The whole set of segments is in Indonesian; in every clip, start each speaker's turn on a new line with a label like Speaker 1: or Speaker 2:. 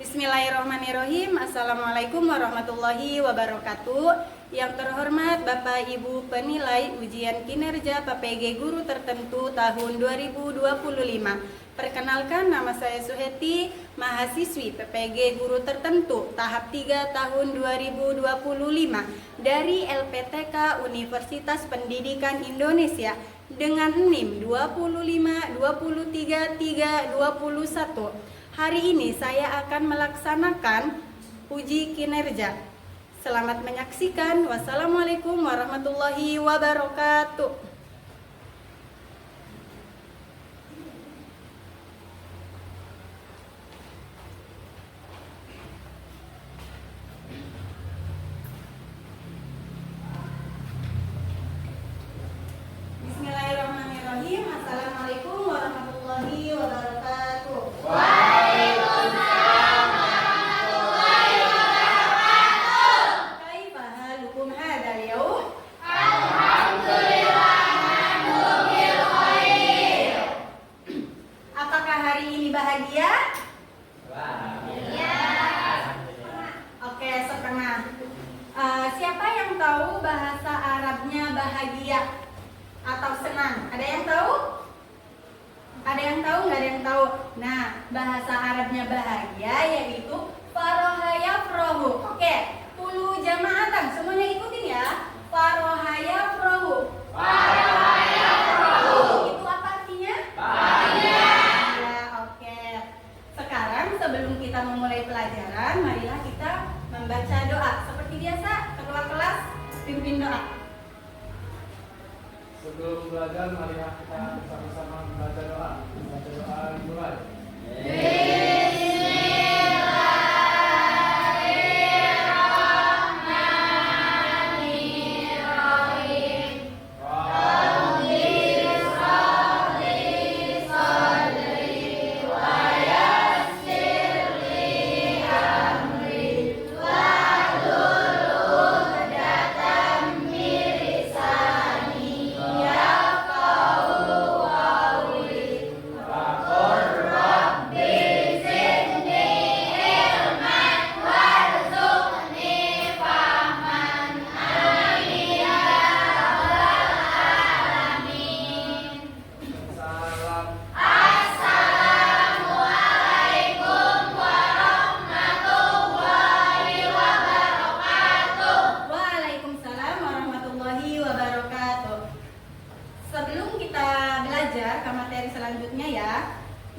Speaker 1: Bismillahirrahmanirrahim. Assalamualaikum warahmatullahi wabarakatuh. Yang terhormat Bapak Ibu penilai ujian kinerja PPG Guru Tertentu tahun 2025. Perkenalkan, nama saya Suheti, mahasiswi PPG Guru Tertentu tahap 3 tahun 2025 dari LPTK Universitas Pendidikan Indonesia dengan NIM 2523321. Hari ini saya akan melaksanakan uji kinerja. Selamat menyaksikan. Wassalamualaikum warahmatullahi wabarakatuh. Bismillahirrahmanirrahim. Assalamualaikum warahmatullahi wabarakatuh. Bahagia? Oke, setengah. Siapa yang tahu bahasa Arabnya bahagia atau senang? Ada yang tahu? Ada yang tahu? Nggak ada yang tahu. Nah, bahasa Arabnya bahagia yaitu faraha yafrahu. Oke, kulu jamaatan, semuanya ikutin ya. Faraha yafrahu. Faraha yafrahu. Itu apa artinya? Bahagia. Sebelum kita memulai pelajaran, marilah kita membaca doa. Seperti biasa, ketua kelas pimpin doa.
Speaker 2: Sebelum belajar, marilah kita bersama-sama membaca doa. Membaca doa dimulai.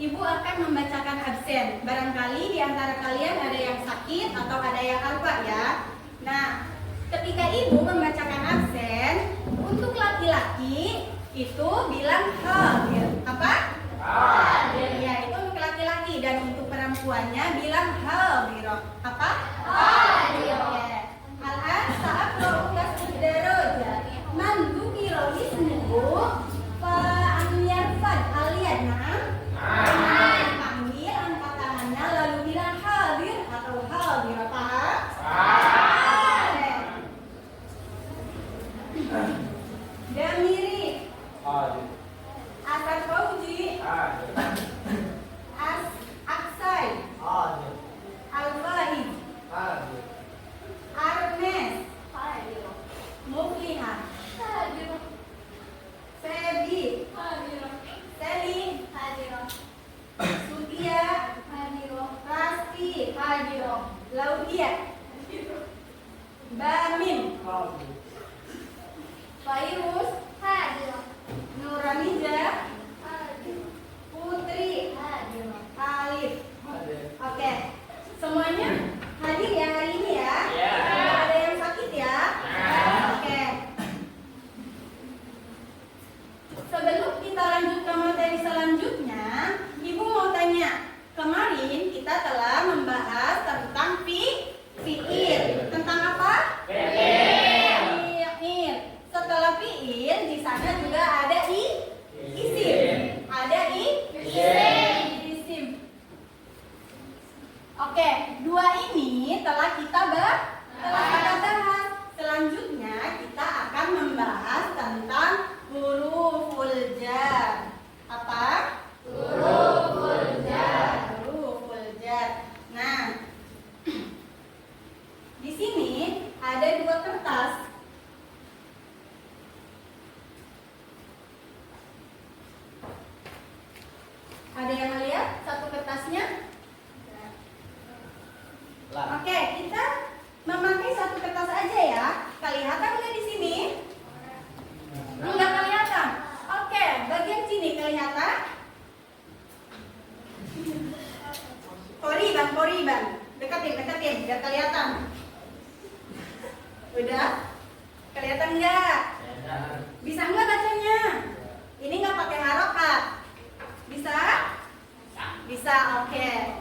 Speaker 2: Ibu akan membacakan absen. Barangkali di antara kalian ada yang sakit atau ada yang apa ya. Nah, ketika ibu membacakan absen, untuk laki-laki itu bilang hadir. Apa? Hadir. Ya, itu untuk laki-laki, dan untuk perempuannya bilang hadirah. Apa? Hadir. Ya. Al-an sa'aqra'u kasuddaroja. Man dzukira ismuhu fa an yarfad aliyan. Panggil, angkat tangannya, lalu bilang hadir atau hadir. Paham? Damiri hadir. Asad Fauji hadir. Aksai hadir. Al-Fahid hadir. Arnes hadir. Mufliha hadir. Febi hadir. Seli hadir. Sutia hadir. Rasti hadir. Laudia hadir. Bamin hadir. Fairuz hadir. Nuranija hadir. Putri hadir. Alif hadir. Oke, semuanya hadir ya hari ini ya? Tidak ada yang sakit ya? Oke. Sebelum kita lanjut ke materi selanjutnya, Ibu mau tanya, kemarin kita telah membahas tentang fiil. Tentang apa? Fiil. Setelah fiil, di sana juga ada isim. Ada isim. Oke, dua ini telah kita bahas. Selanjutnya kita akan membahas tentang huruful jar. Apa? Huruful jar. Nah,
Speaker 1: Oke, kita memakai satu kertas aja ya. Kelihatan nggak di sini? Nggak kelihatan. Oke, bagian sini kelihatan. Koriban. Dekatin, biar kelihatan. Udah? Kelihatan nggak? Bisa nggak bacanya? Ini nggak pakai harokat. Bisa? Bisa, oke.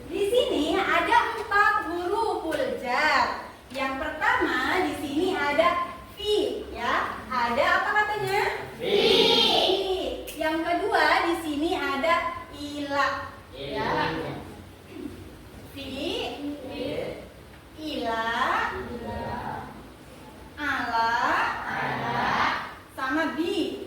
Speaker 1: Di sini ada 4 huruf puljar. Yang pertama di sini ada fi, ya. Ada apa katanya? Fi. Yang kedua di sini ada ila, ya. Fi, ila, ala, sama bi.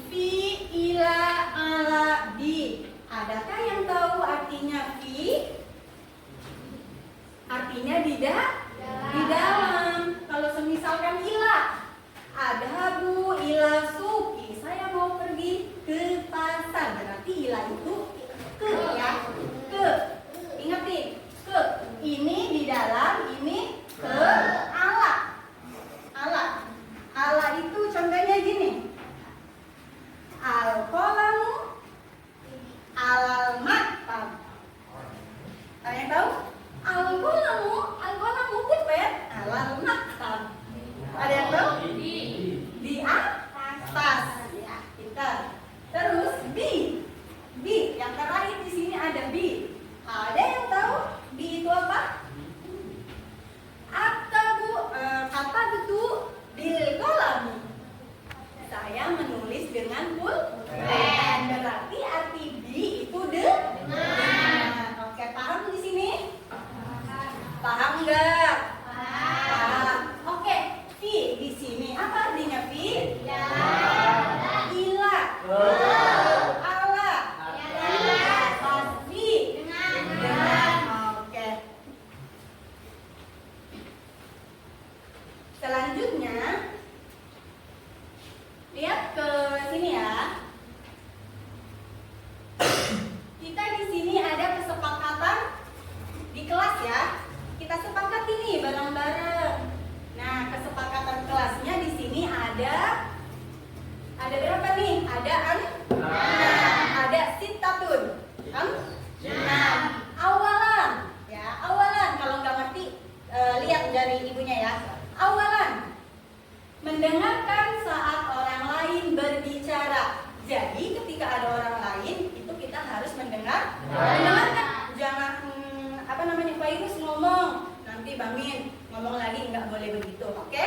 Speaker 1: Fi, ila, ala, bi. Adakah yang tahu artinya fi? Artinya di dalam. Kalau semisalkan ila, ada bu, ila suki. Saya mau pergi ke pasar. Berarti ila itu ke, ya. Ke. Ingetin, ke. Ini di dalam, ini ke. Ala. Ala itu contohnya gini. Al-qalamu alal maktab. Kalian tahu? Al-qalamu pulpen alal maktab. Ada yang tahu? Di atas. Ya, pintar. Terus bi. Yang terakhir di sini ada bi. Ada yang tahu bi itu apa? Kata itu bil qalami. Saya menulis dengan pulpen. Berarti arti bi itu dengan. Oke, paham di sini? Paham nggak? Paham. Oke, fi di sini apa artinya fi? Ila. Ala. Tasbi. Dengan. Oke. Selanjutnya lihat ke sini ya. Kita di sini ada kesepakatan di kelas ya. Kita sepakat ini bareng-bareng. Nah, kesepakatan kelasnya di sini ada berapa nih? Ada ada sitatun. Awalan. Ya, awalan. Kalau nggak ngerti lihat dari ibunya ya. Awalan. Mendengarkan saat orang lain berbicara. Jadi ketika ada orang lain itu kita harus mendengarkan. Jangan virus ngomong, nanti Bang Min ngomong lagi nggak boleh begitu, oke?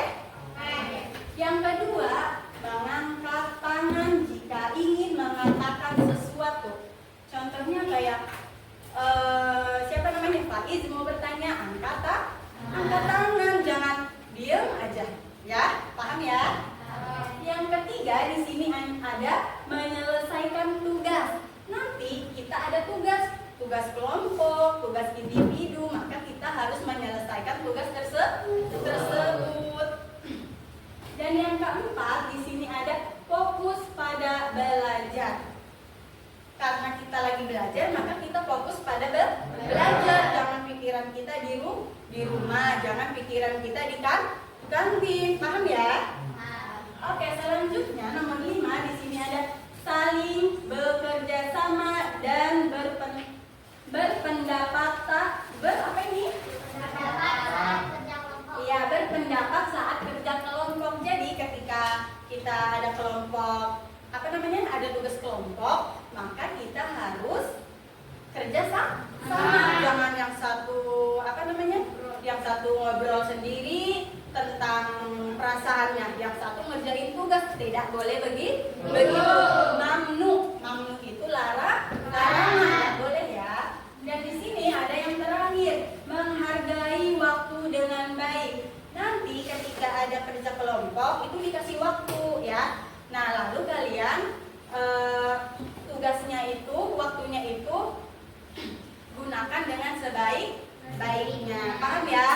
Speaker 1: Yang kedua, mengangkat tangan jika ingin mengatakan sesuatu. Contohnya kayak siapa namanya Faiz mau bertanya, angkat tangan, jangan diam aja, ya, paham ya? Yang ketiga di sini ada menyelesaikan tugas. Nanti kita ada tugas kelompok, tugas individu, maka kita harus menyelesaikan tugas tersebut. Dan yang keempat di sini ada fokus pada belajar. Karena kita lagi belajar, maka kita fokus pada belajar. Jangan pikiran kita di rumah, jangan pikiran kita di kantin, paham ya? Oke, selanjutnya nomor 5 di sini ada saling bekerja sama dan berpendapat saat kerja kelompok. Jadi ketika kita ada kelompok, ada tugas kelompok, maka kita harus kerja sama. Jangan yang satu ngobrol sendiri tentang perasaannya, yang satu ngerjain tugas. Tidak boleh begitu. Mamnu itu larangan, tidak boleh ya. Dan di sini ada yang terakhir, menghargai waktu dengan baik. Nanti ketika ada kerja kelompok itu dikasih waktu ya. Nah, lalu kalian waktunya itu gunakan dengan sebaik-baiknya. Paham ya?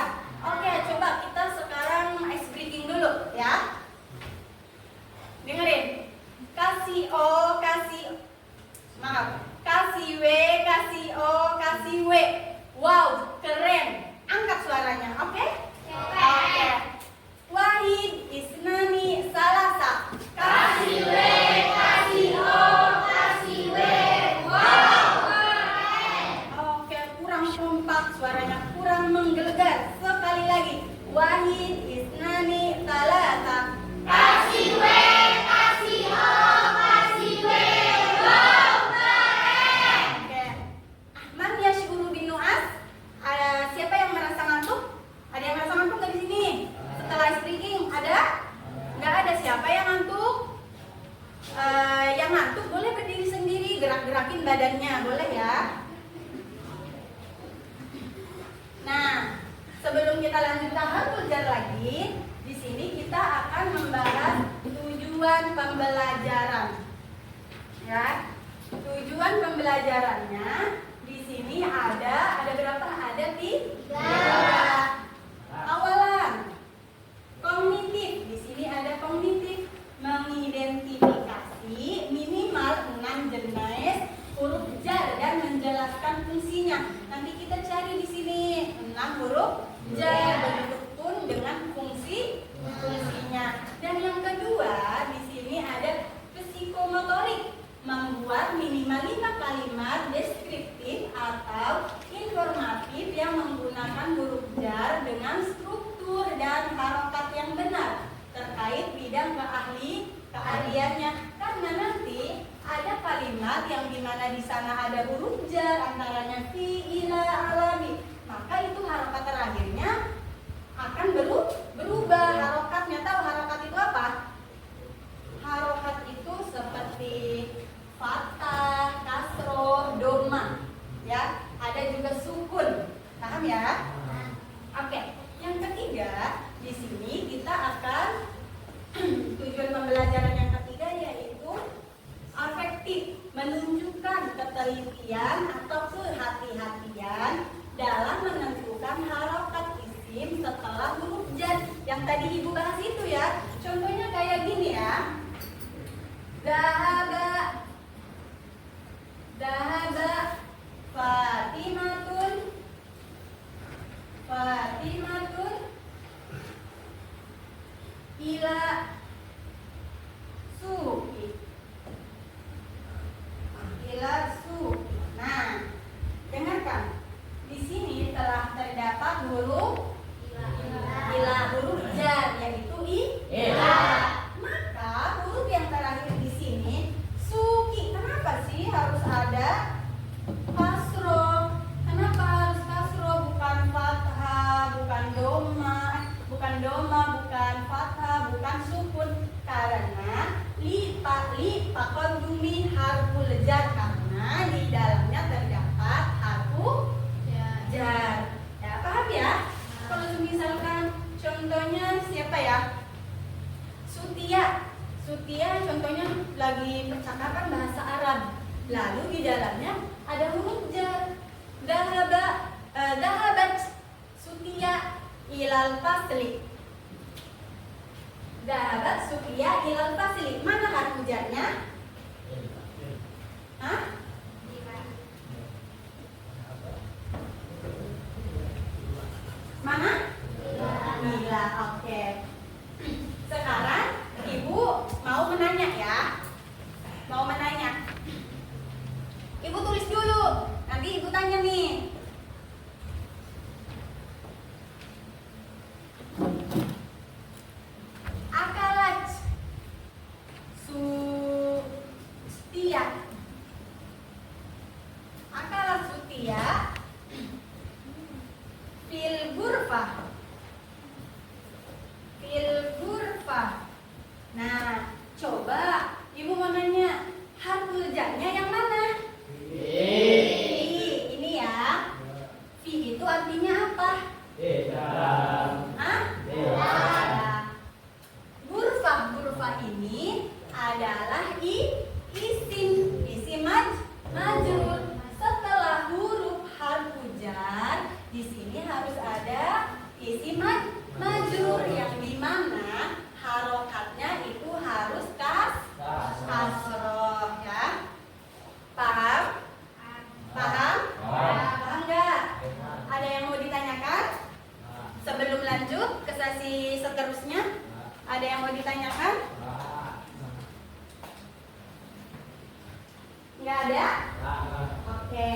Speaker 1: Oke, coba kita sekarang ice breaking dulu ya. Dengerin. Kasih gerak-gerakin badannya, boleh ya? Nah, sebelum kita lanjut ke harful jar lagi, di sini kita akan membahas tujuan pembelajaran. Ya, tujuan pembelajarannya di sini ada berapa? Ada 3. Awalan, kognitif. Di sini ada kognitif, mengidentifikasi minimal 6 jenis huruf jar dan menjelaskan fungsinya. Nanti kita cari di sini 6 huruf jar bentuk pun dengan fungsinya. Dan yang kedua di sini ada psikomotorik, membuat minimal 5 kalimat deskriptif atau informatif yang menggunakan huruf jar dengan struktur dan harokat yang benar terkait bidang keahliannya. Karena nanti ada kalimat yang dimana di sana ada huruf jar antaranya fi, ila, alami, maka itu harokat terakhirnya akan berubah harokatnya. Tahu harokat itu apa? Harokat itu seperti fathah, kasroh, doma, ya. Ada juga sukun, paham ya? Oke. Yang ketiga di sini kita akan tujuan pembelajaran yang ketiga yaitu afektif, menunjukkan ketelitian atau kehati-hatian dalam menentukan harokat isim setelah huruf jar. Yang tadi ibu bahas itu ya. Contohnya kayak gini ya. Dahaba Fatimatun ila suki. Nah, dengarkan. Di sini telah terdapat huruf ila, huruf jar yaitu ila. Maka huruf yang terakhir di sini suki. Kenapa sih harus ada kasroh? Kenapa harus kasroh? Bukan fathah, bukan doma, bukan fathah, bukan sukun. Karena liqaqadumi harful jar, karena di dalamnya terdapat harfu jar. Ya, paham ya? Kalau misalkan contohnya siapa ya? Sutia contohnya lagi percakapan bahasa Arab. Lalu di dalamnya ada huruf jar. Dahabat Sutia ilal fasli. Dahabat Sutia ilal fasli. Mana harfu jarnya? Hah? Mana? Ila. Oke. Sekarang ibu mau menanya ya. Ibu tulis dulu. Nanti ibu tanya nih. Akalat Sutia. Akalat Sutia fil ghurfah. Nah, coba ibu mau nanya harful jarnya yang mana? Ini ya. Fi itu artinya apa? Ghurfah ini adalah isim majrur. Setelah huruf harfu jar, di sini harus ada isim majrur yang dimana harokatnya itu harus kasroh ya. Paham nggak? Ada yang mau ditanyakan sebelum lanjut ke sesi seterusnya? Ada yang mau ditanyakan? Nggak ada? Oke,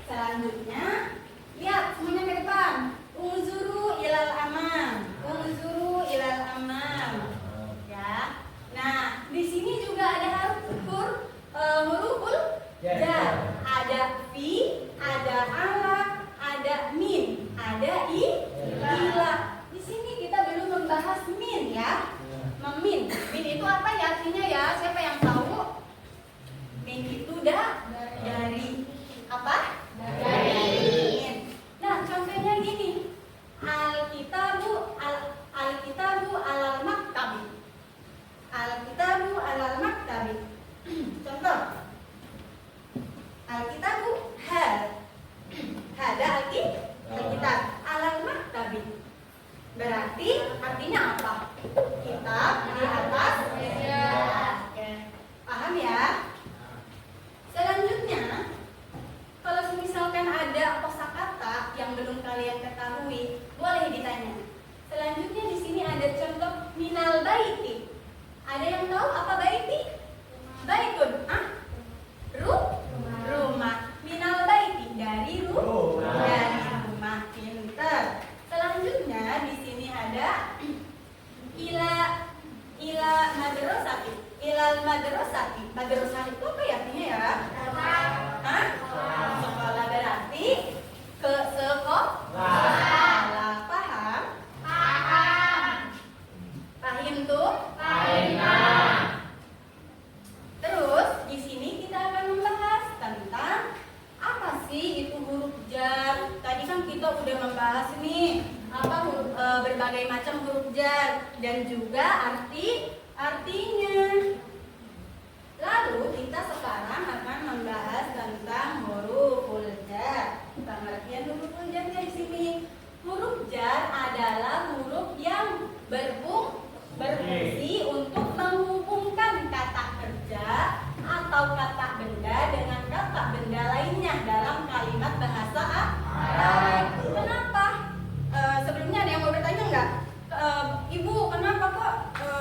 Speaker 1: selanjutnya lihat semuanya ke depan. Unzuru ilal amam. Ya. Nah, di sini juga ada huruful jar. Ada fi, ada ala, ada min, ada ila. Di sini kita belum membahas min ya. Min itu apa ya artinya ya? Siapa yang tahu? Min itu kalian ketahui, boleh ditanya. Selanjutnya di sini ada contoh minal baiti. Ada yang tahu apa baiti? Baitun, rumah. Minal baiti dari rumah. Pinter. Selanjutnya di sini ada ila madrasati. Ilal madrasati. Madrasah itu apa ya artinya ya? Sekolah berarti ke sekolah. Paham? Pahim tuh? Terus di sini kita akan membahas tentang apa sih itu huruf jar. Tadi kan kita udah membahas nih berbagai macam huruf jar dan juga artinya. Lalu kita sekarang akan membahas tentang huruful jar. Pengertian huruful jarnya di sini. Huruf jar adalah huruf yang berfungsi untuk menghubungkan kata kerja atau kata benda dengan kata benda lainnya dalam kalimat bahasa Arab. Kenapa? Sebelumnya ada yang mau bertanya nggak? Ibu, kenapa kok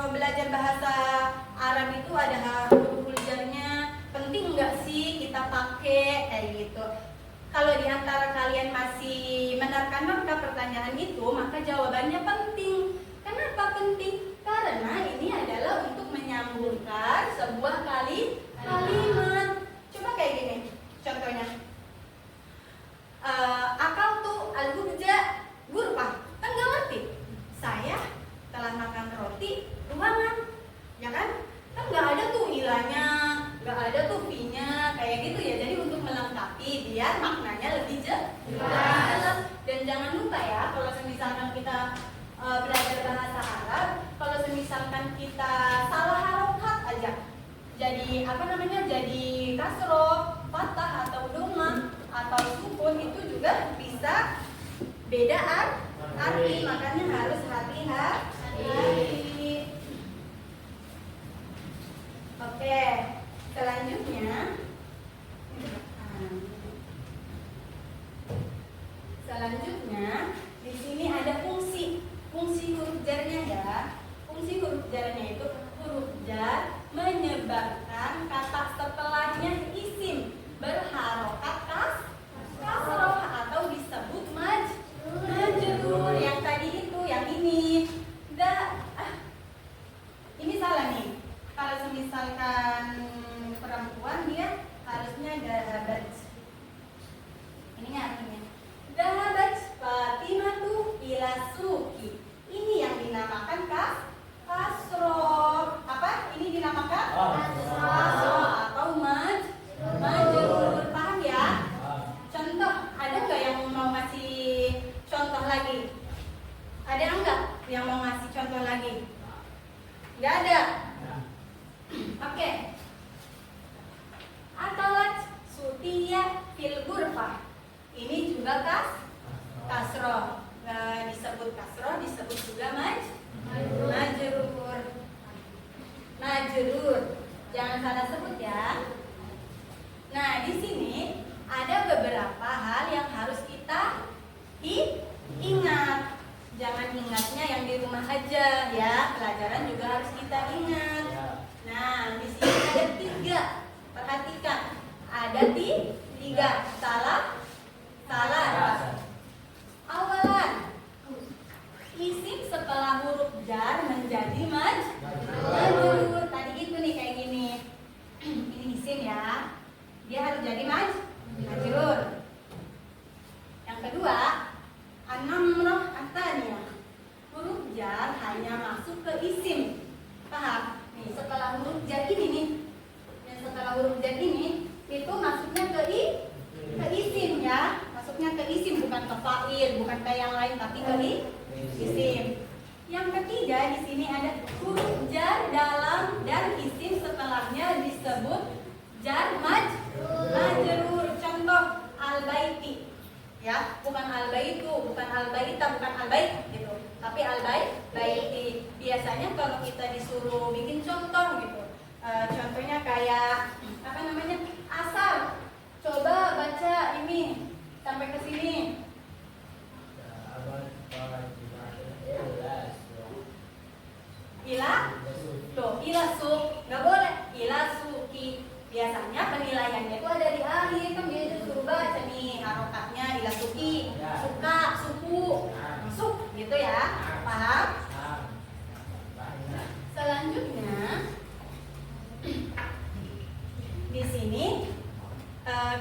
Speaker 1: belajar bahasa Arab itu ada huruf jarnya? Penting nggak sih kita pakai kayak gitu? Kalau di antara kalian masih menerka-nerka pertanyaan itu, maka jawabannya penting. Kenapa penting? Karena ini adalah untuk menyambungkan sebuah kalimat. Coba kayak gini, contohnya. Akal tuh al-hurja gurfah. Kan nggak ngerti. Saya telah makan roti ruangan, ya kan? Kan nggak ada tuh ilahnya, nggak ada tuh fi-nya, kayak gitu ya. Jadi untuk melengkapi biar maknanya lebih jelas. Dan jangan lupa ya, kalau misalkan kita belajar bahasa Arab, kalau misalkan kita salah harokat aja, jadi jadi kasroh, fathah atau doma atau sukun, itu juga bisa beda arti. Makanya harus hati-hati. Oke, selanjutnya di sini ada fungsi huruf jarnya ya. Fungsi huruf jarnya itu huruf jar menyebabkan kata setelahnya isim berharokat kasroh atau disebut majrur. Yang tadi itu, yang ini ini salah nih. Kalau misalkan perempuan dia harusnya dahabat. Ini artinya dahabat Fatimatu ila suki. Ini yang dinamakan kasroh. Apa? Ini dinamakan kasroh atau majrur. Paham ya? Contoh, ada nggak yang mau ngasih contoh lagi? Ada nggak yang mau ngasih contoh lagi? Nggak ada. Oke. Akalat sutiya fil ghurfah. Ini juga kasroh. Disebut kasroh, disebut juga majrur. Jangan salah sebut ya. Nah, di sini ada beberapa hal yang harus kita ingat. Jangan ingatnya yang di rumah aja ya. Pelajaran juga harus kita ingat. Nah, di sini ada 3. Perhatikan. Ada 3. Salah. Awalan, isim setelah huruf jar menjadi majrur. Tadi itu nih kayak gini. Ini isim ya. Dia harus jadi majrur. Yang kedua, an-namrah at-thaniyah. Huruf jar hanya masuk ke isim. Paham? Nih, setelah huruf jar ini nih. Dan setelah huruf jar ini itu masuknya ke isim ya. Masuknya ke isim, bukan ke fa'il, bukan ke yang lain, tapi ke isim. Yang ketiga di sini ada huruf jar dalam dan isim setelahnya disebut jar majrur. Contoh al-baiti. Ya, bukan al-baitu, bukan al-baita, bukan al-bait gitu. Tapi al-baiti. Biasanya kalau kita disuruh bikin contoh gitu. Contohnya kayak asar. Coba baca ini sampai ke sini.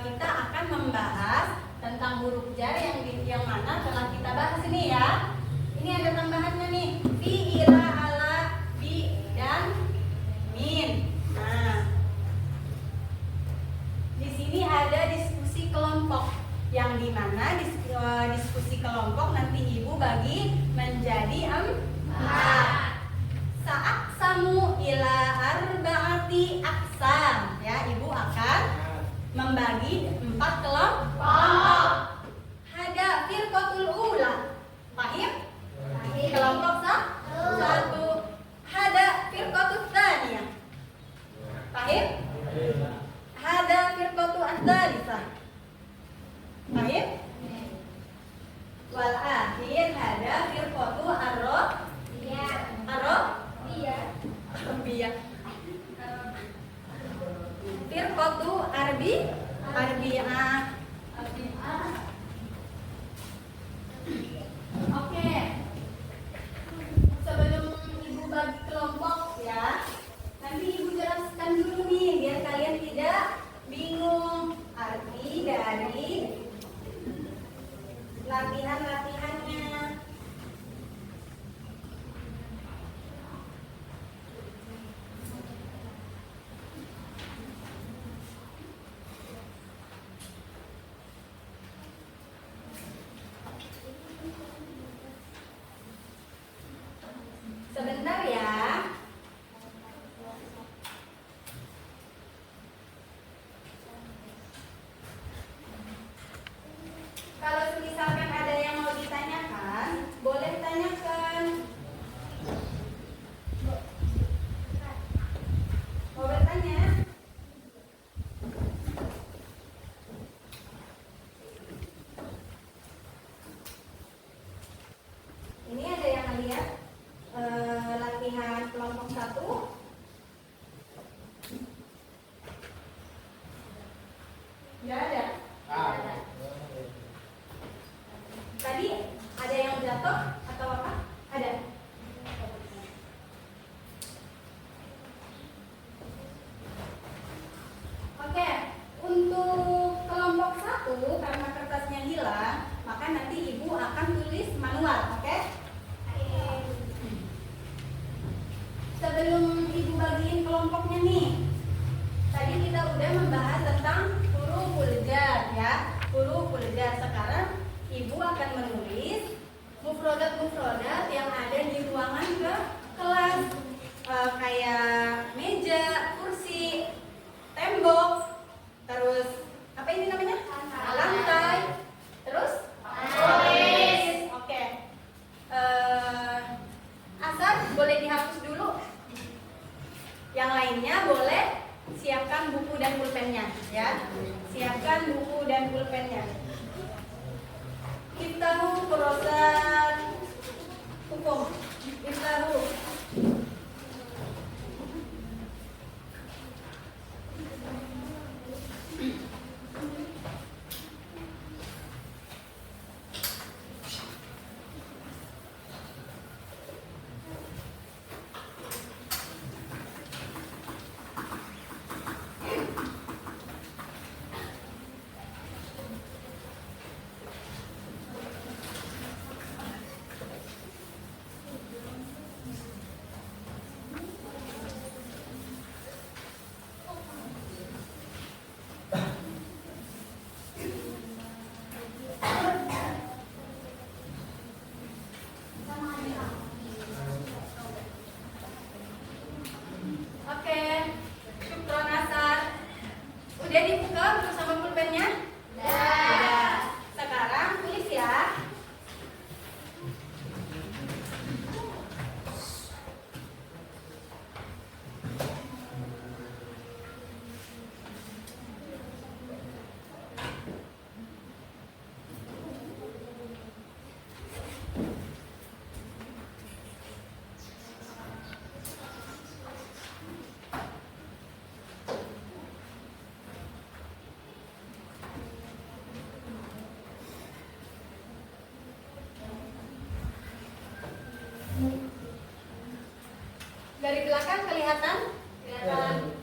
Speaker 2: kita akan membahas tentang huruf jar yang mana telah kita bahas ini ya. Ini ada tambahannya nih, fi, ila, ala, bi, dan min. Nah, di sini ada diskusi kelompok yang dimana diskusi kelompok nanti ibu bagi menjadi 4. Sa'aqsamu ila arba'ati aqsam. Ya, ibu akan membagi 4 kelompok. Hada firqatul ula. Paham? Kelompok 1. Hada firqatul tsaniyah. Paham? Hada firqatu ats-tsalitsah. Paham? Wal akhir hada firqatu ar-rabi'ah. Firqatu arbi'ah. Oke. Sebelum ibu bagi kelompok ya, nanti ibu jelaskan dulu nih biar kalian tidak bingung arti dari latihan-latihannya. Sebentar ya. Kalau misalkan ada yang mau ditanyakan, boleh tanyakan. Mau bertanya? Ini ada yang lihat latihan kelompok 1. Nggak ada. Tadi ada yang jatuh atau apa? Ada. Oke, untuk kelompok 1 karena kertasnya hilang, maka nanti ibu akan tulis manual, oke? Sebelum ibu bagiin kelompoknya nih, tadi kita udah membahas tentang huruful jar ya, huruful jar. Sekarang ibu akan menulis mufrodat-mufrodat yang ada di ruangan ke kelas, kayak meja, kursi, tembok, terus apa ini namanya? Lantai, terus baris. Oke. Asal boleh dihapus dulu. Yang lainnya boleh siapkan buku dan pulpennya ya. Siapkan buku dan pulpennya. Iftahu proses hukum. Iftahu. Dari belakang kelihatan? Kelihatan.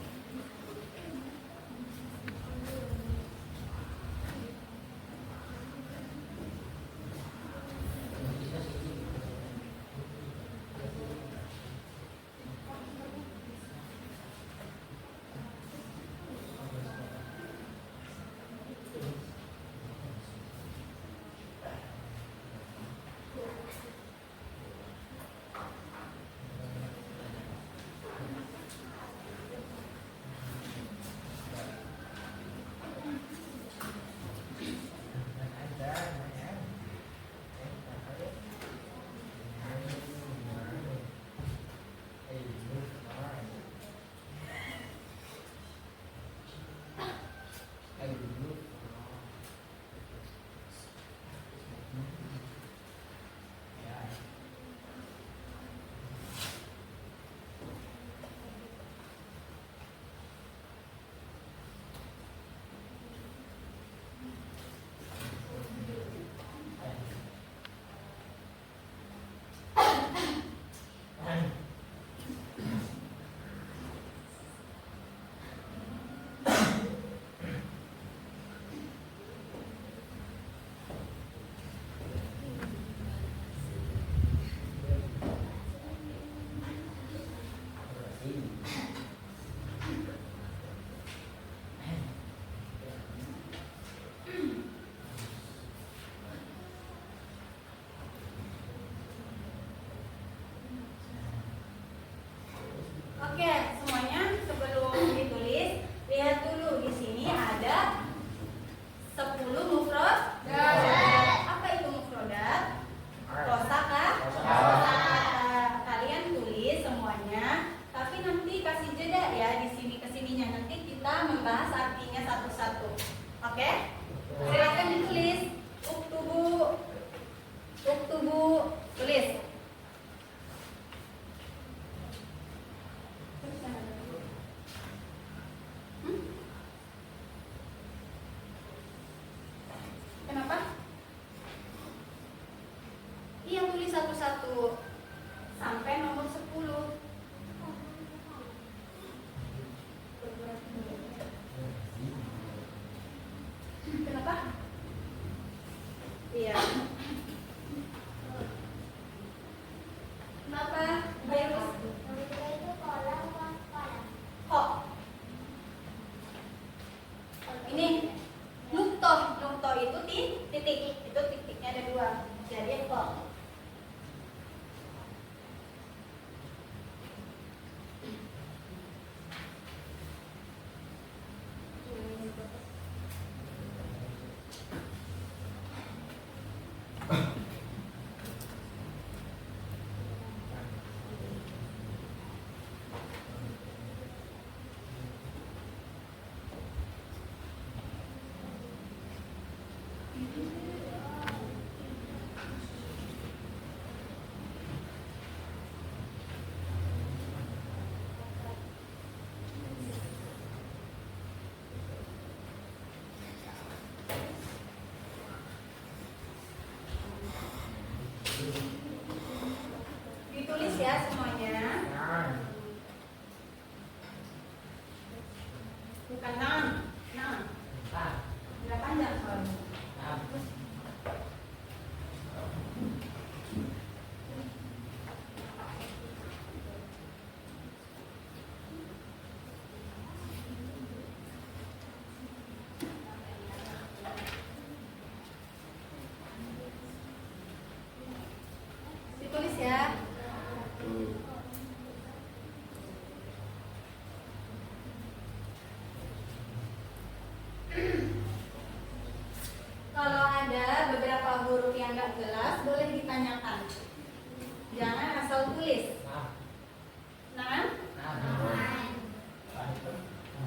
Speaker 2: satu-satu sampai nomor 10. Kenapa? Iya. Kenapa? Virus. Kok? Ini nuktoh. Nuktoh itu titik. Itu titiknya ada 2. Jadi kok. Ditulis ya semuanya. Bukan 6. Nggak panjang soalnya. Ditulis ya. Kalau ada beberapa huruf yang nggak jelas, boleh ditanyakan. Jangan asal tulis. Nah,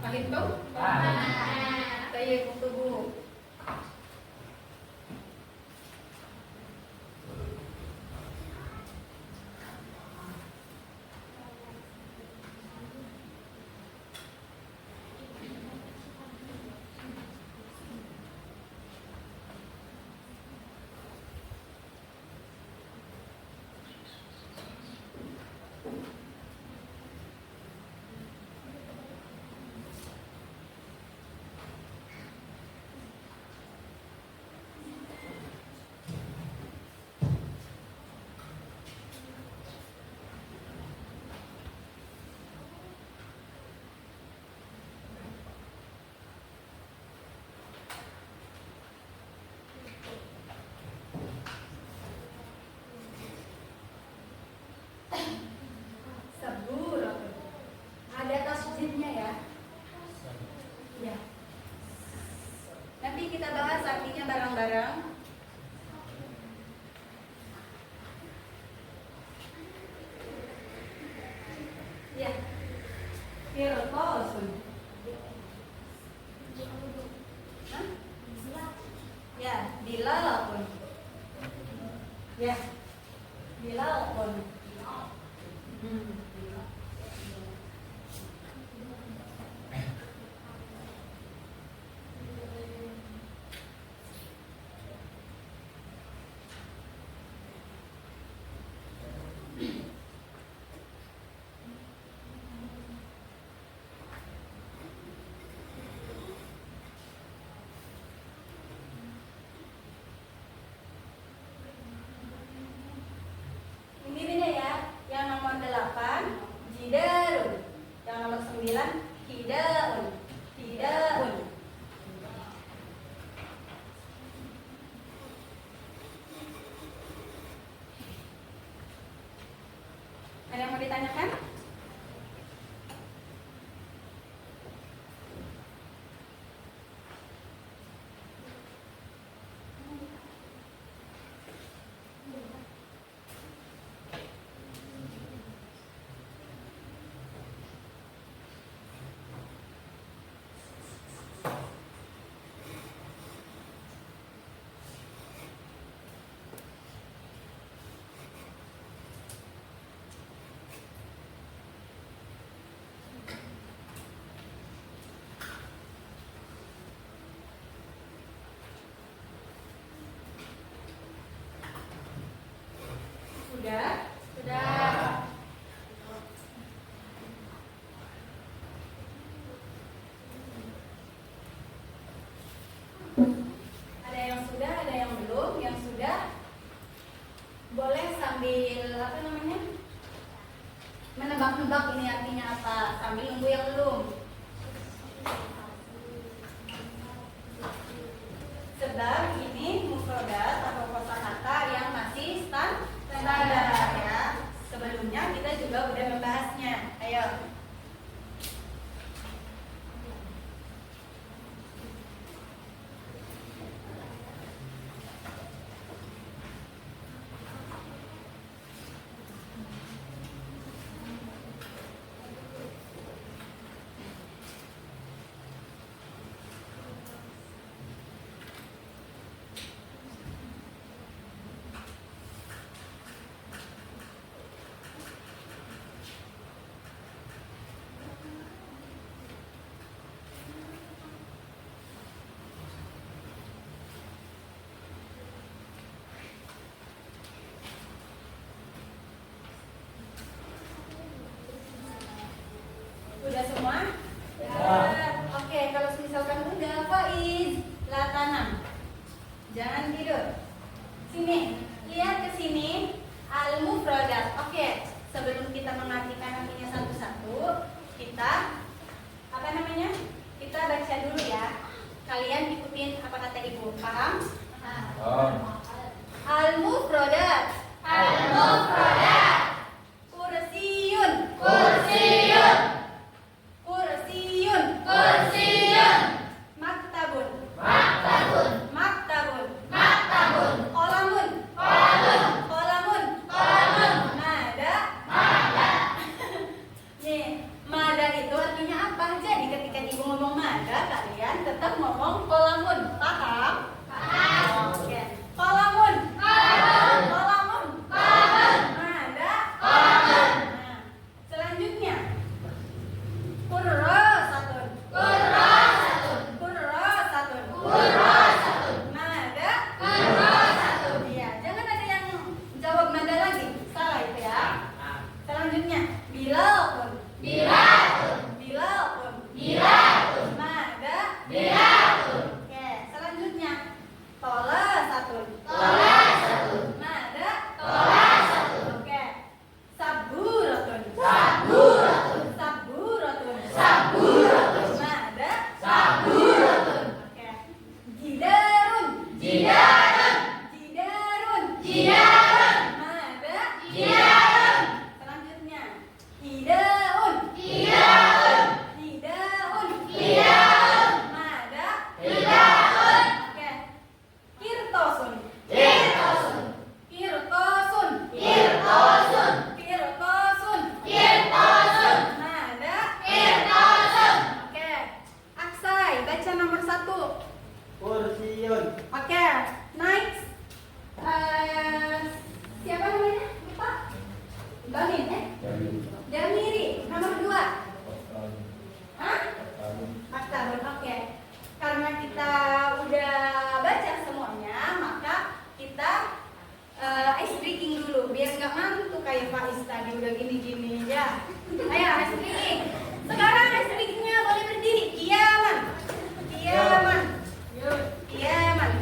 Speaker 2: pahit dong? Saya tubuh. Sabur. Ada tasjidnya ya. Ya. Nanti kita bahas artinya bareng-bareng. Ya. Firqasun. Hah? Ya, dilalakun. Ya. Dilalakun. Ini beda ya. Yang nomor 8 jidarun. Yang nomor 9 hidaun. Hidaun. Ada yang mau ditanyakan?
Speaker 1: belum? Yang sudah? Boleh sambil apa namanya? Menebak-nebak ini artinya apa? Sambil nunggu yang belum. Sebab ini mufradat atau kosakata yang masih standar ya. Sebelumnya kita juga udah membahasnya. Ayo. Udah semua? Oke, kalau misalkan udah, Faiz, lah tanam. Jangan tidur. Sini, lihat ke sini. Al-mufradat. Oke, sebelum kita mengartikan artinya satu-satu, kita apa namanya? Kita baca dulu ya. Kalian ikutin apa kata ibu. Paham? Al-mufradat. Al-mufradat. Kursiyun. Kursiyun. Kursiyun. Kursiyun. Maktabun. Maktabun. Maktabun. Maktabun. Qalamun. Qalamun. Qalamun. Qalamun. Mada. Mada. Nih, mada itu artinya apa? Jadi ketika ibu ngomong mada, kalian tetap ngomong qalamun. Paham? Paham. Oke. Qalamun. Qalamun. Qalamun. Qalamun. Mada. Qalamun. Nah, selanjutnya Kurrasatun. Kurrasatun. Kurrasatun. Kurrasatun. Mada. Kurrasatun. Iya, jangan ada yang jawab mada lagi. Salah itu ya. Selanjutnya bilaun. Bilaun. Bilaun. Bilaun. Mada. Bilaun. Oke, selanjutnya tolasatun. Tolasatun. Mada. Tolasatun. Oke. Saburatun. Saburatun. Saburatun. Saburatun. Mada. Saburatun. Oke. Jidarun. Jidarun. Jidarun. Jidarun. Mada. Jidarun. Selanjutnya hidaun. Hidaun. Hidaun. Hidaun. Mada. Hidaun. Oke. Kirtosun. Kirtosun. Kirtosun. Kirtosun. Kirtosun. Kirtosun. Mada. Kirtosun. Oke. Aksai, baca nomor 1.
Speaker 3: Kursiyun.
Speaker 1: Oke, next. Siapa namanya? Lupa. Bamin, Damiri, nomor 2. Hah? Aktabun, oke. Karena kita udah baca semuanya, maka kita ice breaking dulu biar nggak ngantuk kayak Faiz tadi udah gini-gini ya. Ayo ice breaking. Sekarang ice breakingnya boleh berdiri. Kiaman. Kiaman. Kiaman.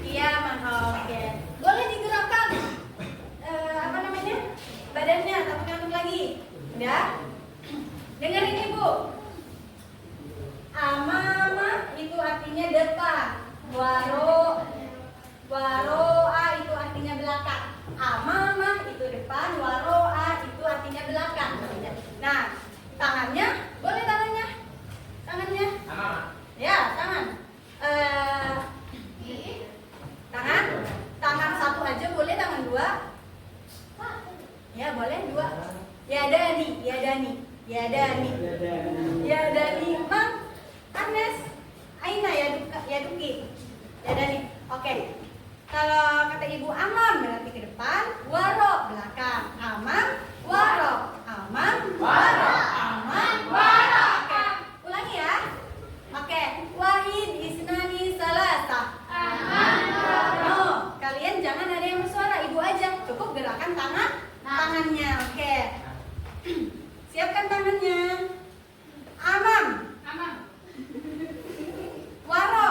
Speaker 1: Kiaman. Oke. Boleh digerakkan apa namanya? Badannya, tapi ngantuk lagi. Udah? Dengerin Ibu. Amama itu artinya depan. Waroa itu artinya belakang. Amama itu depan, waroa itu artinya belakang. Nah, tangannya, boleh tangannya? Tangannya? Ya, tangan. Tangan? Tangan 1 aja boleh, tangan 2? Ya, boleh 2. Ya Dani. Ya Dani. Mang Anes. Aina ya Duki. Ya Dani. Oke. Kalau kata Ibu amam berarti ke depan, waro belakang. Amam, waro. Amam, waro. Amam, waro. Oke. Ulangi ya. Oke. Wahid isnani salasa. No, kalian jangan ada yang bersuara, Ibu aja. Cukup gerakan tangannya. Oke. Siapkan tangannya. Amam. Waro.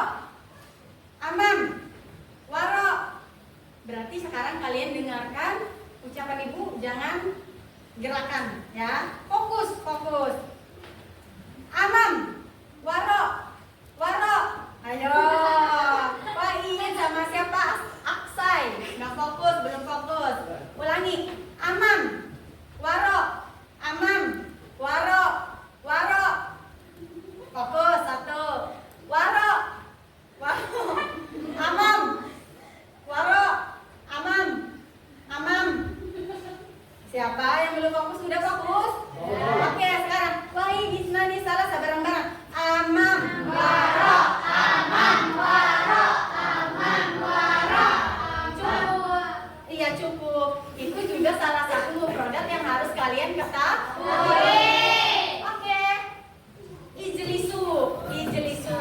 Speaker 1: Amam. jangan gerakan ya. Fokus, fokus. Amam, waro, waro. Ayo. Wah, ingin sama siapa? Aksai. Nggak fokus, belum fokus. Ulangi. Amam, waro, amam, waro, waro. Fokus, satu. Waro, waro. Amam, waro, amam, amam. Siapa yang belum fokus? Sudah fokus? Oke, sekarang. Wahai Bisma nih salah bareng-bareng. Amam, waro, amam, waro, amam, waro. Cukup. Iya cukup. Itu juga salah satu produk yang harus kalian ketahui. Oke. Ijlisu, ijlisu,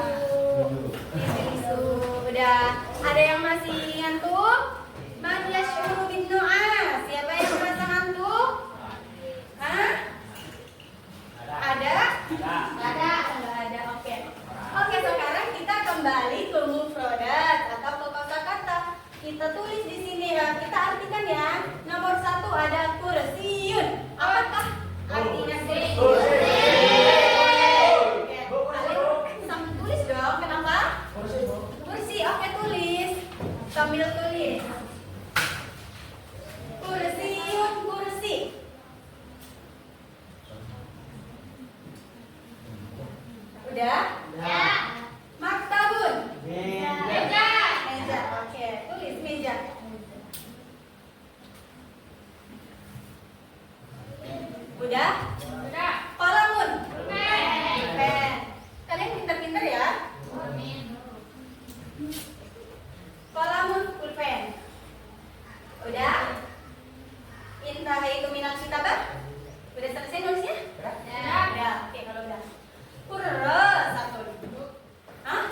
Speaker 1: ijlisu. Udah. Ada yang masih ngantuk? Man yashuru bin nu'as. Siapa yang merasa ngantuk? Hah? Ada? Ada. Enggak ada. Oke. Oke, sekarang kita kembali ke mufradat atau ke kata-kata. Kita tulis di sini ya. Kita artikan ya. Nomor 1 ada kursiyun. Apakah artinya kursi? Oke. Kalian sambil tulis dong. Kenapa? Kursi. Oke, tulis. Sambil tulis. Kursiyun, kursi. Udah?
Speaker 3: Ya.
Speaker 1: Maktabun.
Speaker 3: Meja.
Speaker 1: Meja. Oke, tulis meja. Udah? Kolamun. Pen. Kalian pintar-pintar ya? Kolamun, pulpen. Udah? Intahaitu minal kitabah? Udah selesai nulisnya? Udah. Oke, kalau udah. Kurrasatun. Hah?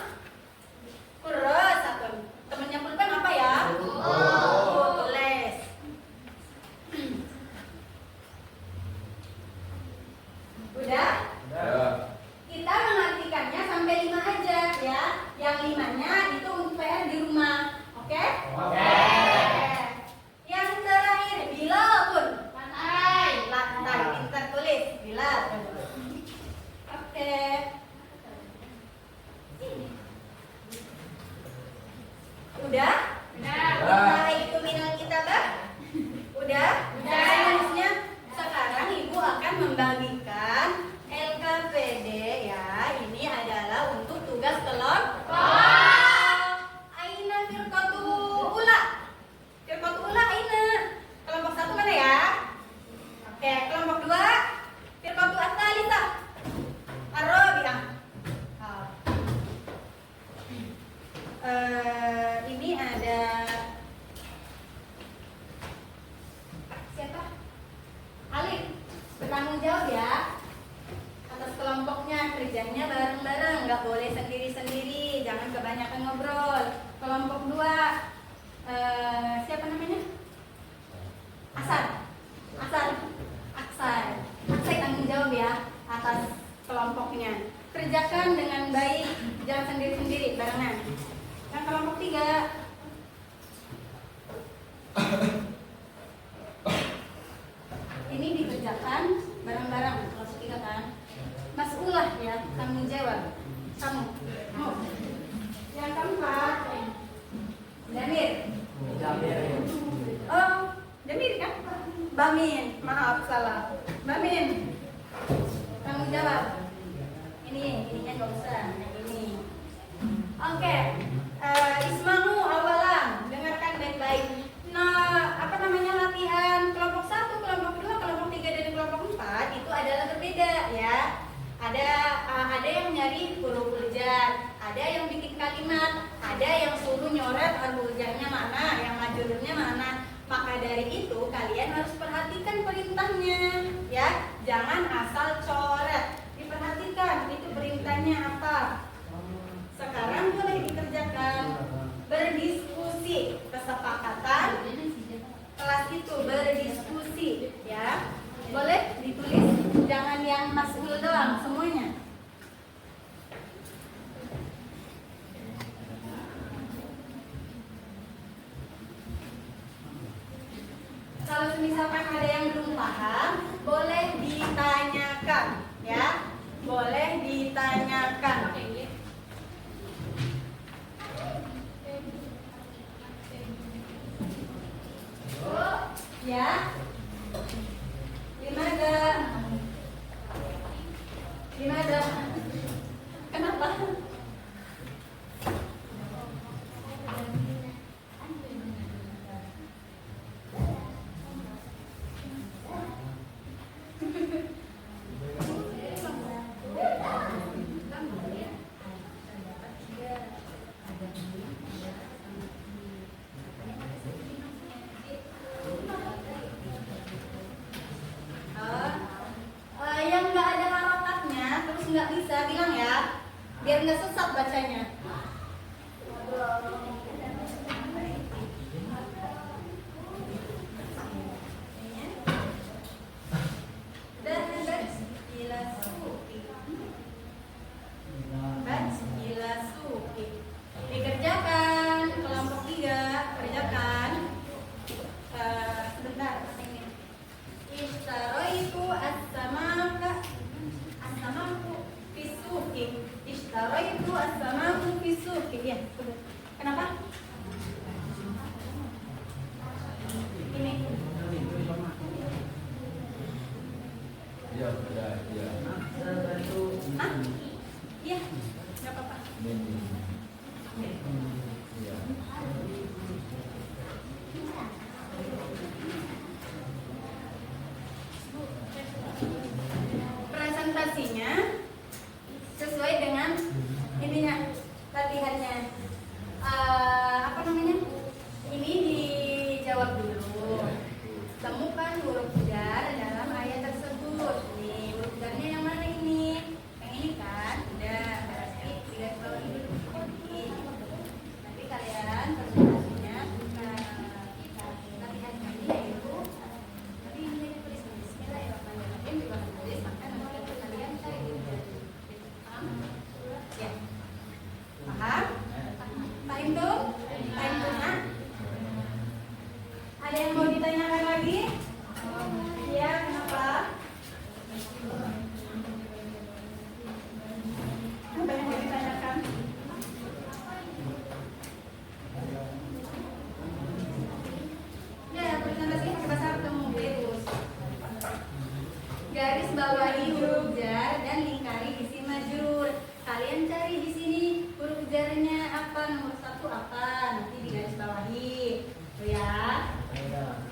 Speaker 1: Kurrasatun. Temennya pulpen apa ya? Tulis. Udah? Kita mengartikannya sampai 5 aja ya. Yang 5-nya itu untuk PR di rumah. Oke? Oke. Yang terakhir, bilapun. Lantai. Pintar tulis. Bilapun. Oke. Udah? Nah, itu minal kitabah. Udah? Selanjutnya sekarang Ibu akan membagikan LKPD ya. Ini adalah untuk tugas kelompok. Aina firqatu ula. Firqatu ula aina. Kelompok 1 mana ya? Oke, kelompok 2 firqatu ats-tsalitsah. Ar-rabi'ah. Ini ada siapa? Alif. Bertanggung jawab ya atas kelompoknya, kerjanya bareng-bareng, nggak boleh sendiri-sendiri, jangan kebanyakan ngobrol. Kelompok 2 siapa namanya? Aksai. Aksai tanggung jawab ya atas kelompoknya. Kerjakan dengan baik, jangan sendiri-sendiri, barengan. Yang kelompok 3 ini dikerjakan bareng-bareng. Kelompok 3 kan? Mas'ulah ya, tanggung jawab. Kamu. Yang keempat Damir. Oh, Damir kan? Bamin, maaf salah. Bamin. Tanggung jawab. Ininya nggak usah. Ini. Oke. Ismamu awalan, dengarkan baik-baik. Nah, apa namanya latihan kelompok 1, kelompok 2, kelompok 3 dan kelompok 4 itu adalah berbeda ya. Ada yang nyari huruf jar, ada yang bikin kalimat, ada yang suruh nyoret huruf jarnya mana, yang majrurnya mana. Maka dari itu kalian harus perhatikan perintahnya ya. Jangan asal coret. Diperhatikan itu perintahnya apa. Sekarang boleh dikerjakan. Berdiskusi, kesepakatan kelas itu berdiskusi ya. Boleh ditulis, jangan yang mas'ul doang, semuanya. Kalau misalkan ada yang belum paham, boleh ditanyakan, ya. Boleh ditanyakan. Ya. Gimana? Gimana? Kenapa? Yang nggak ada harokatnya terus nggak bisa bilang ya, biar nggak sesat bacanya. Dikerjakan kelompok 3, kerjakan. Sebentar, ini. Ishtaraitu as-samaka fi suqi. Ishtaraitu as-samaku fi suqi. Ya, betul. Kenapa? Ini.
Speaker 4: Ya, ya, ya.
Speaker 1: Hah? Iya, nggak apa-apa.
Speaker 4: Ya.
Speaker 1: Presentasinya sesuai dengan ininya, latihannya. Apa namanya? Ini dijawab dulu. Temukan huruf jar dalam ayat tersebut. Nih, huruf jarnya yang mana ini? Yang ini kan? Udah, berarti tiga kalau ini dulu. Nanti kalian presentasinya latihan kami yaitu tadi ini ditulis Bismillahirrahmanirrahim di bahan tulis, maka nanti kalian cari di paham? Ya. Paham? Paham tuh? Paham tuh, nak? Ada yang mau ditanyakan lagi? Iya, kenapa? Apa yang mau ditanyakan? Ya, presentasi pakai bahasa Arab kamu terus. Garis bawahi huruf jar dan lingkari isi majrur. Kalian cari di sini huruf jarnya apa, nomor 1 apa, nanti di garis bawahi. Tuh ya.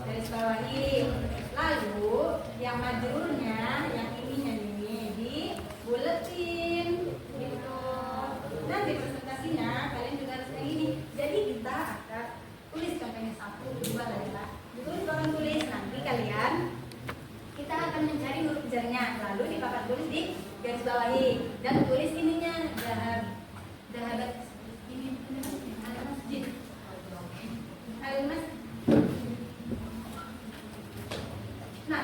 Speaker 1: Garis bawahi. Lalu yang majrurnya, yang ininya ini dibuletin gitu. Nanti presentasinya kalian juga harus kayak gini. Jadi kita akan tulis contohnya 1, 2 lah ya. Ditulis papan tulis, nanti kalian kita akan mencari huruf jarnya, lalu di papan tulis di garis bawahi dan tulis ininya dahabat ini al-masjid. Al-masjid. Nah,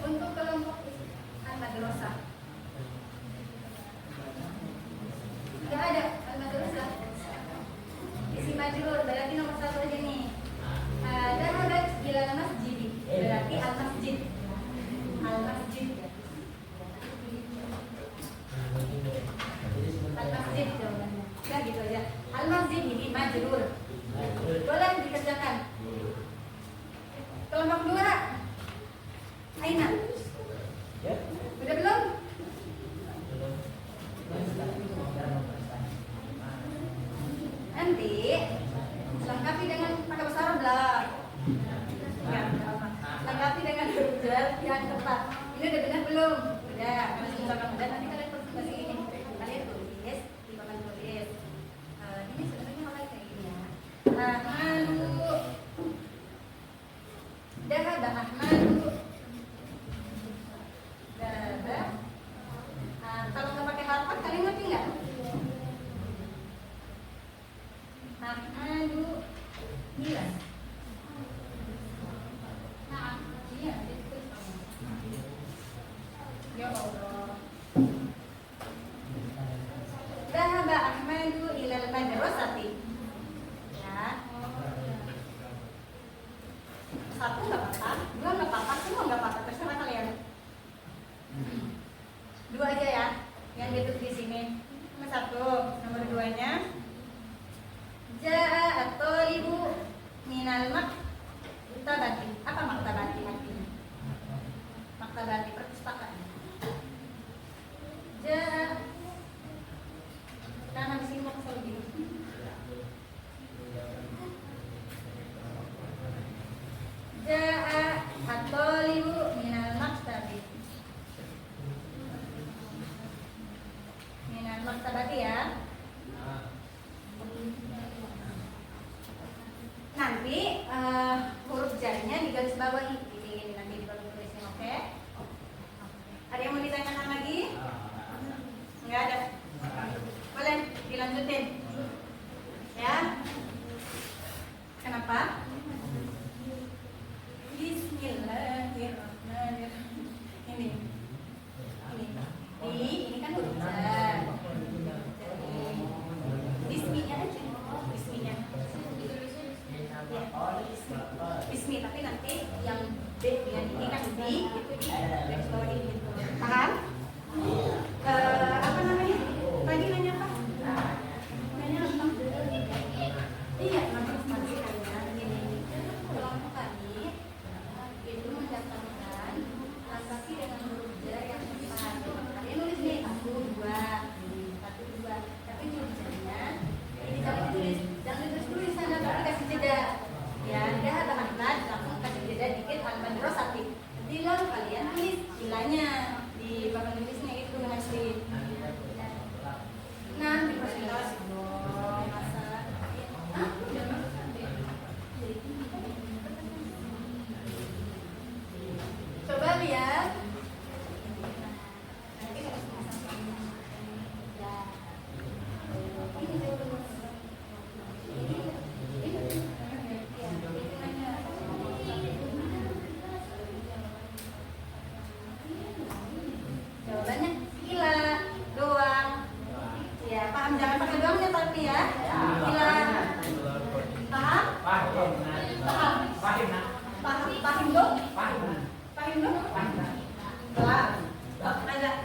Speaker 1: untuk kelompok al-madrasah nggak ada al-madrasah isi majrur, berarti nomor 1 aja nih. Dahabat ila masjid, berarti al-masjid. Al-masjid. Al-masjid jawabannya. Udah gitu aja. Al-masjid ini majrur. Boleh dikerjakan. Kelompok 2. Aina. Udah belum? Nanti lengkapi dengan pakai bahasa Arab lah. Ya, lengkapi dengan huruf jar yang tepat. Ini udah benar belum? Udah. Masih misalkan udah, nanti kalian presentasi ini. Kalian tulis di papan tulis. Ini sebenarnya mulai kayak gini ya. Ahmadu. Dahaba Ahmadu. Dahaba. Kalau nggak pakai harfat, kalian ngerti nggak? Ya Allah. Dhahaba Ahmadu ilal madrasati. Ya. Satu nggak apa-apa, dua nggak apa-apa, semua nggak apa-apa, terserah kalian. Dua aja ya, yang ditulis di sini. Nomor satu, nomor duanya. Ja'a at-talibu minal maktabati. Apa maktabati artinya? Maktabati perpustakaan. Ja'a. Karena di sini mau kesel gini. Ja'a at-talibu minal maktabati. Minal maktabati ya. Nanti huruf jarnya di garis bawahi. Ini nanti di bagian tulisnya, oke? Ada yang mau ditanyakan lagi? Enggak ada. Boleh dilanjutin. Ya. Kenapa? Bismillahirrahmanirrahim. Ini kan huruf jar. Jadi bisminya aja. Bisminya. Bismi, tapi nanti yang B yang ini kan B itu di garis bawah ini gitu. Paham? Apa namanya? Tadi nanya apa? Nanya apa? Iya, nanti kalian gini. Kelompok kami itu mendatangkan transaksi dengan huruf jar yang empat. Kalian nulis nih satu dua, tapi huruf jarnya ini jangan ditulis dulu di sana, tapi kasih jeda. Ya, dah ada Ahmad, langsung kasih jeda dikit al-madrasati. Nanti lalu kalian tulis ilahnya di papan tulisnya itu hasil. Nah, diperjelas dong masa. Coba lihat. Jawabannya gila doang. Ya, paham, jangan pakai doangnya tapi ya. Gila. Paham? Paham dong? Paham dong? Kelar. Agak.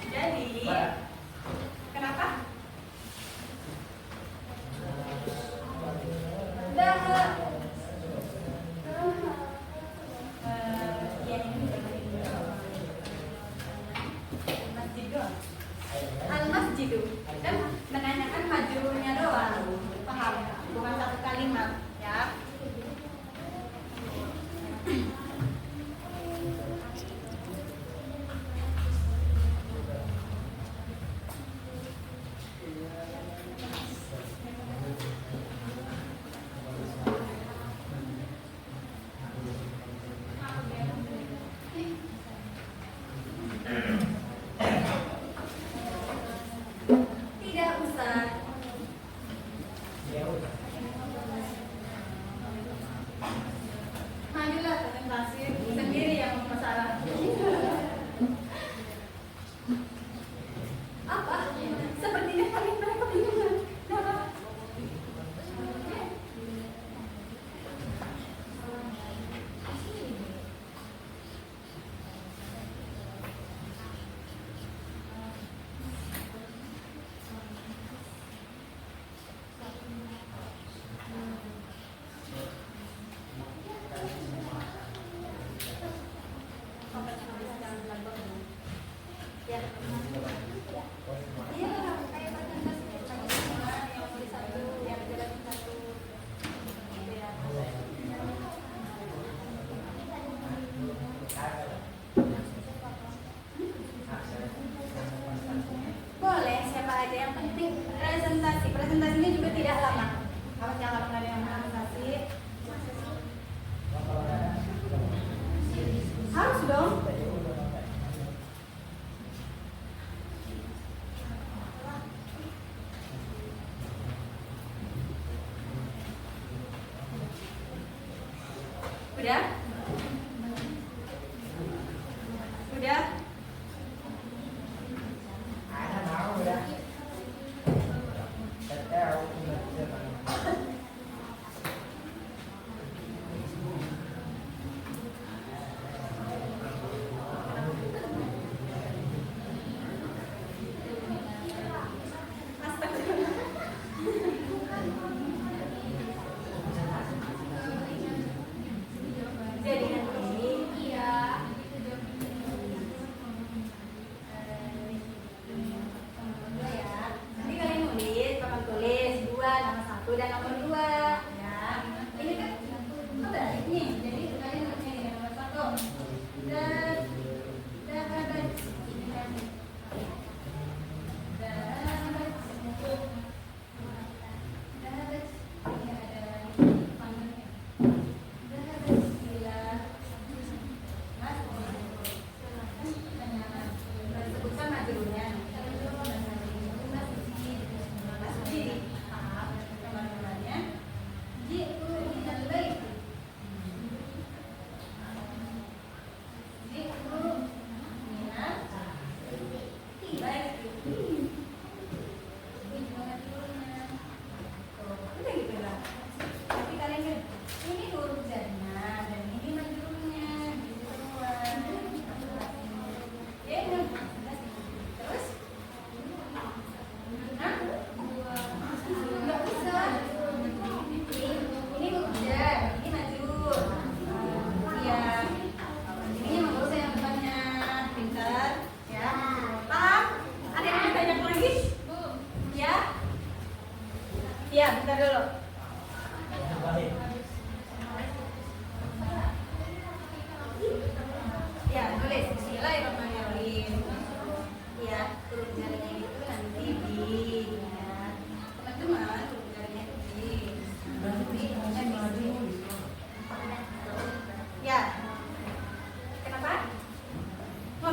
Speaker 1: Jadi, kenapa? Al-masjidu kan menanyakan majrurnya doang, paham? Bukan satu kalimat ya. Tidak usah. Majulah presentasi sendiri yang masalah. Apa? Sepertinya kalian mereka bingung. Kenapa? Ya. Iya, kayak presentasi yang tulis satu, yang jelasin satu. Gitu ya. Boleh, siapa aja, yang penting presentasi. Presentasinya juga tidak lama. Kalau jangan ada yang presentasi. Harus dong. Udah?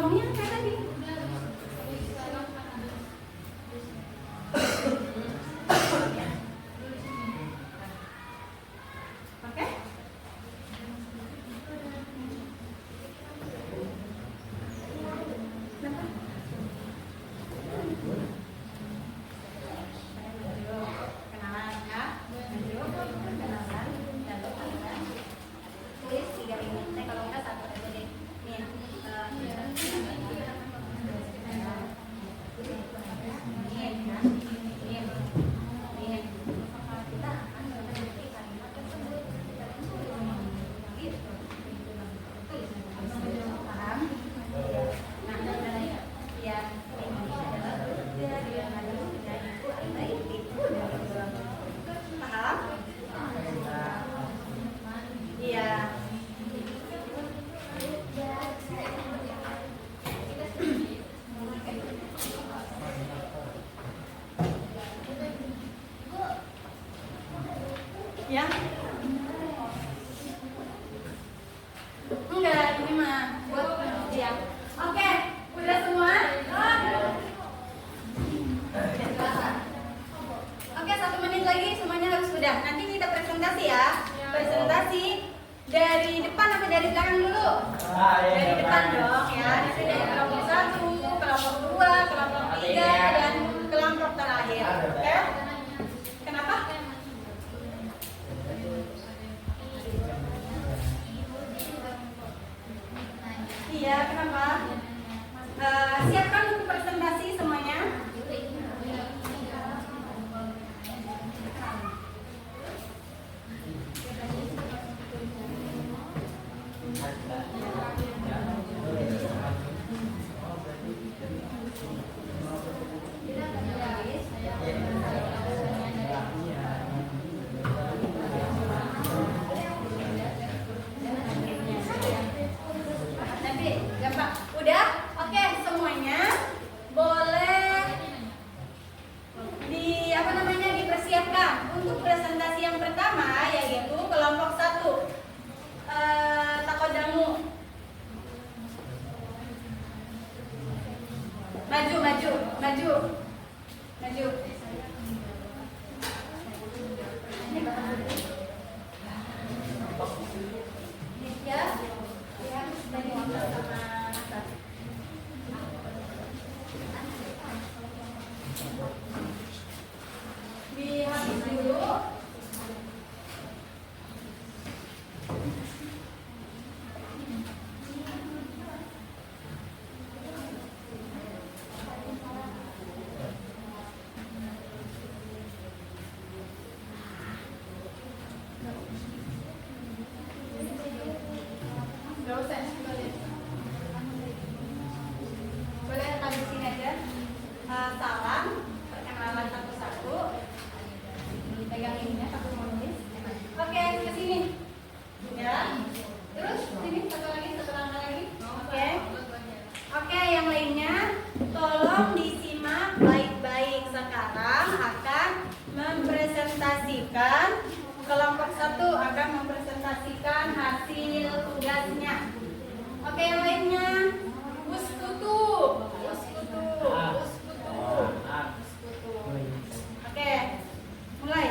Speaker 1: ngomongnya kayak tadi. Oke? Kenalan ya. Kenalan. Tulis 3 ini. Kalau enggak 1 aja deh. Nih. Ya. Enggak, ini mah buat ya. Oke, udah semua? Oke, 1 menit lagi semuanya harus udah. Nanti kita presentasi ya. Presentasi dari depan apa dari belakang dulu? Dari depan dong ya. Nanti dari kelompok 1, kelompok 2, kelompok 3 dan kelompok terakhir. Oke? Kenapa? Iya, kenapa? Siapkan buku presentasi semuanya. Nanti gampang. Udah? Oke, semuanya boleh dipersiapkan untuk presentasi yang pertama, yaitu kelompok 1. Takodamu. Maju. Ya, harus dari sama atas. Dihabis dulu. Gak usah, boleh taruh di sini aja. Salam, perkenalan satu-satu. Pegang ininya, aku mau nulis. Oke, ke sini. Ya. Terus sini satu langkah lagi. Oke, yang lainnya tolong disimak baik-baik. Sekarang akan mempresentasikan kelompok 1 akan mempresentasikan hasil tugasnya. Oke, yang lainnya uskutu. Oke, mulai.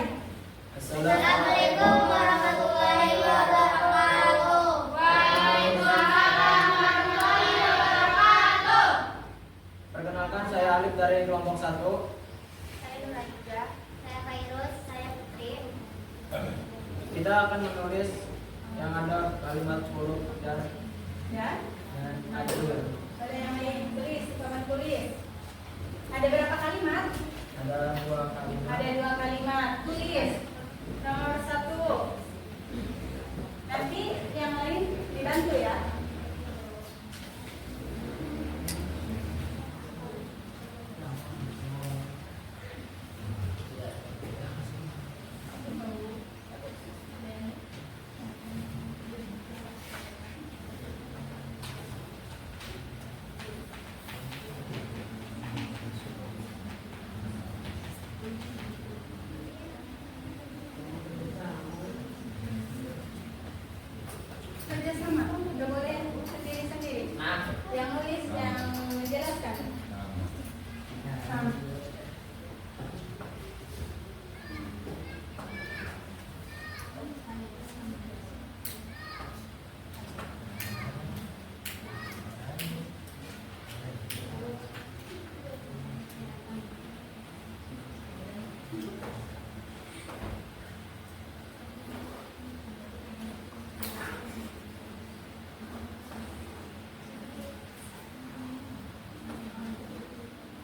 Speaker 5: Assalamualaikum warahmatullahi wabarakatuh.
Speaker 1: Waalaikumsalam warahmatullahi wabarakatuh.
Speaker 3: Perkenalkan, saya Alif dari kelompok 1.
Speaker 5: Saya Nurajah, saya Khairus, saya Putri.
Speaker 3: Kita akan menulis yang ada kalimat huruf dan
Speaker 1: Ya.
Speaker 3: ajur.
Speaker 1: Ada yang lain, tulis. Ada berapa kalimat?
Speaker 3: Ada 2 kalimat.
Speaker 1: Ada 2 kalimat. Tulis. Nomor 1. Nanti yang lain dibantu ya.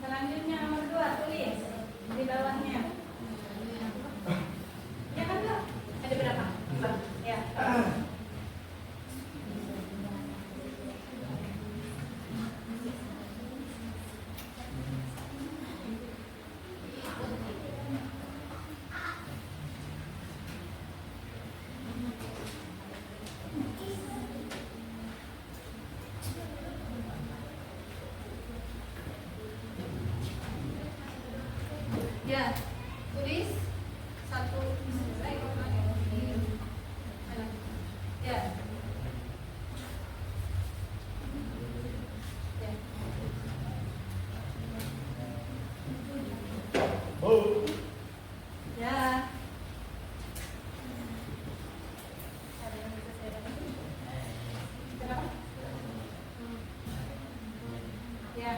Speaker 2: Selanjutnya nomor 2, tulis di bawahnya. Ya kan Kak? Ada berapa? 4. Ya. Ya, tulis 1. Ya. Ya. Ya. Ada yang bisa saya dapat? Kenapa? Ya.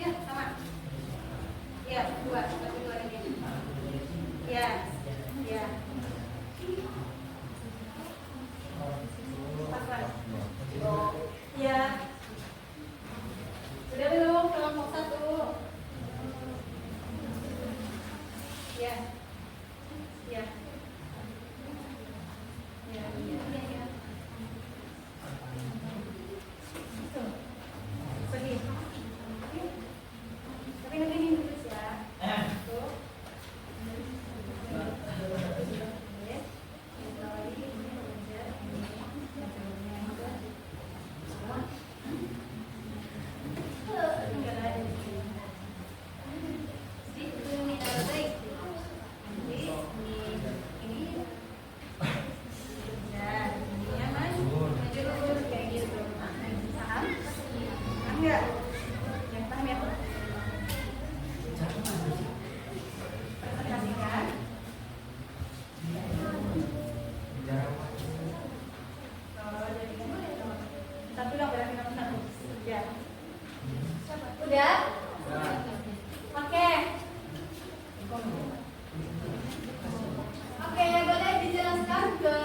Speaker 2: Ya, sama. Ya, 2, tapi 2 lagi. Ya. Ya. Apa? Ya. Sudah belum kelompok 1? Ya. Ya. Ya, ya, ya. Tuh. Pergi. Tapi nanti ini tulis ya. Tuh. Udah? Oke. Oke, boleh dijelaskan ke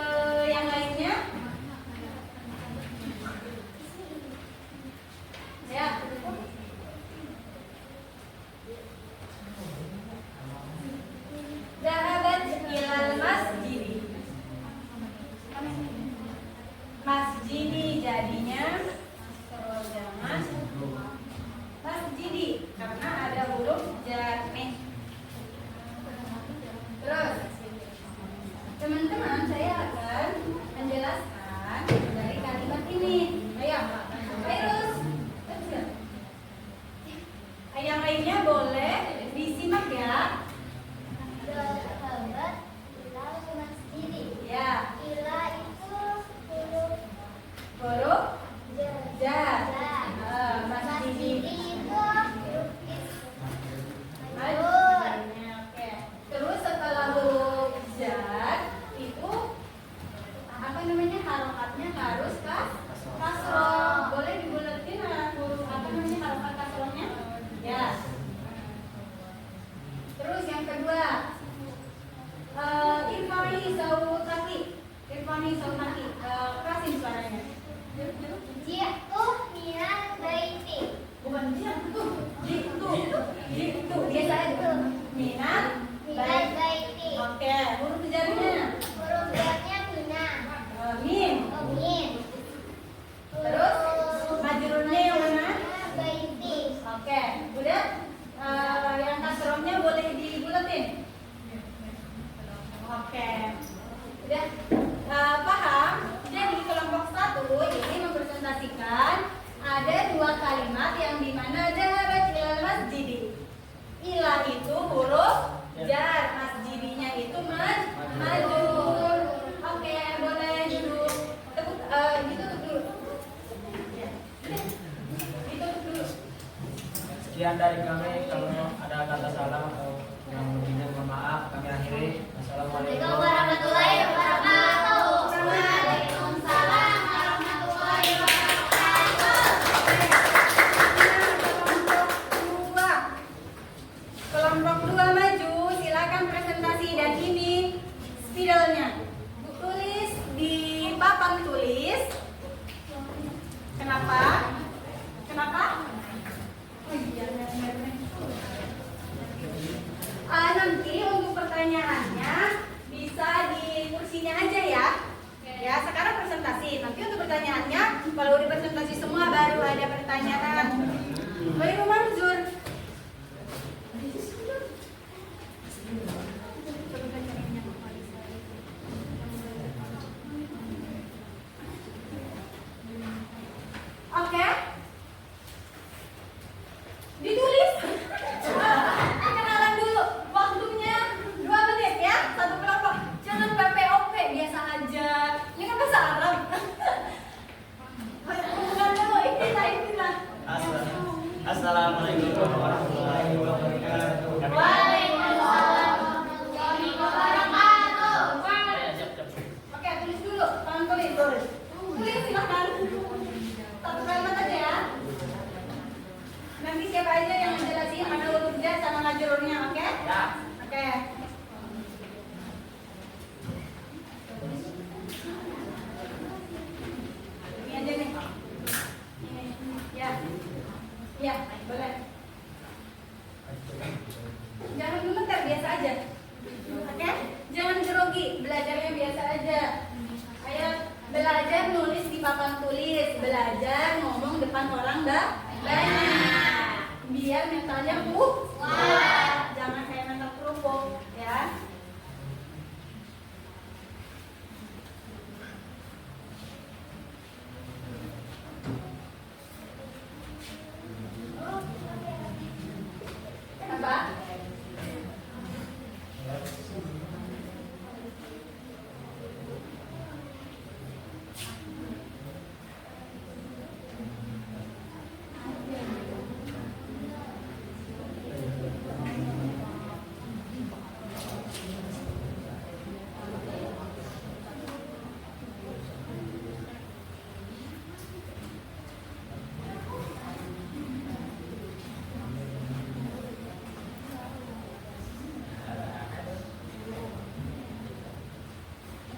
Speaker 2: yang lainnya? Ya. Dhahabat ilal masjidi. Masjidi jadinya mas masjidi karena ada huruf jar nih. Terus teman-teman saya akan menjelaskan dari kalimat ini. Ayo, Virus. Yang lainnya boleh disimak ya.
Speaker 5: Dhahabat ilal masjidi.
Speaker 2: Ya,
Speaker 5: Ila itu
Speaker 2: huruf jar.
Speaker 5: Masjidi
Speaker 2: Masjidi.
Speaker 5: itu huruf
Speaker 2: Oke. Terus setelah huruf jar itu apa namanya harokatnya harus kasroh. Boleh dibulatin huruf apa namanya harokat kasrohnya? Ya. Terus yang kedua, irfani sautaki. Irfani sautaki. Kerasin suaranya.
Speaker 5: Ji'tu minal baiti.
Speaker 2: Bukan jitu. Biasa aja. Minal
Speaker 5: Minal baiti.
Speaker 2: Oke, huruf jarnya.
Speaker 5: Huruf jarnya guna.
Speaker 2: Mim.
Speaker 5: Min.
Speaker 2: Terus majrurnya yang mana?
Speaker 5: Baiti.
Speaker 2: Oke, udah. Yang kasrohnya boleh dibulatin. Oke, udah. Paham? Jadi kelompok 1 ini mempresentasikan ada 2 kalimat yang dimana dhahabat ilal masjidi. Ila itu huruf jar, masjidinya itu majrur. Oke, boleh duduk. Ditutup dulu. Ditutup dulu.
Speaker 3: Sekian dari kami. Kalau ada kata salah atau yang lebihnya mohon maaf, kami akhiri. Assalamualaikum
Speaker 5: Warahmatullahi wabarakatuh. Waalaikumsalam warahmatullahi wabarakatuh.
Speaker 2: Kelompok 2 maju, silakan.
Speaker 1: ada pertanyaan. Baik, Manzur. Oke. Ditulis. Kenalan dulu. Waktunya 2 menit ya. Satu kelompok. Jangan PPOP, biasa aja. Ini kan bahasa Arab. Bukan dulu, istilah.
Speaker 3: Assalamualaikum warahmatullahi wabarakatuh.
Speaker 1: Waalaikumsalam warahmatullahi wabarakatuh. Oke, tulis dulu. Tangan tulis. Tulis silakan. Satu kalimat aja ya. Nanti siapa aja yang menjelasin ada huruf jar sama majrurnya, oke?
Speaker 3: Ya.
Speaker 1: Oke. Ini aja nih. Ini. Ya. Ya, boleh. Jangan gemetar, biasa aja. Oke? Jangan grogi, belajarnya biasa aja. Ayo belajar nulis di papan tulis, belajar ngomong depan orang banyak. Biar mentalnya kuat. Jangan kayak mental kerupuk, ya. Apa?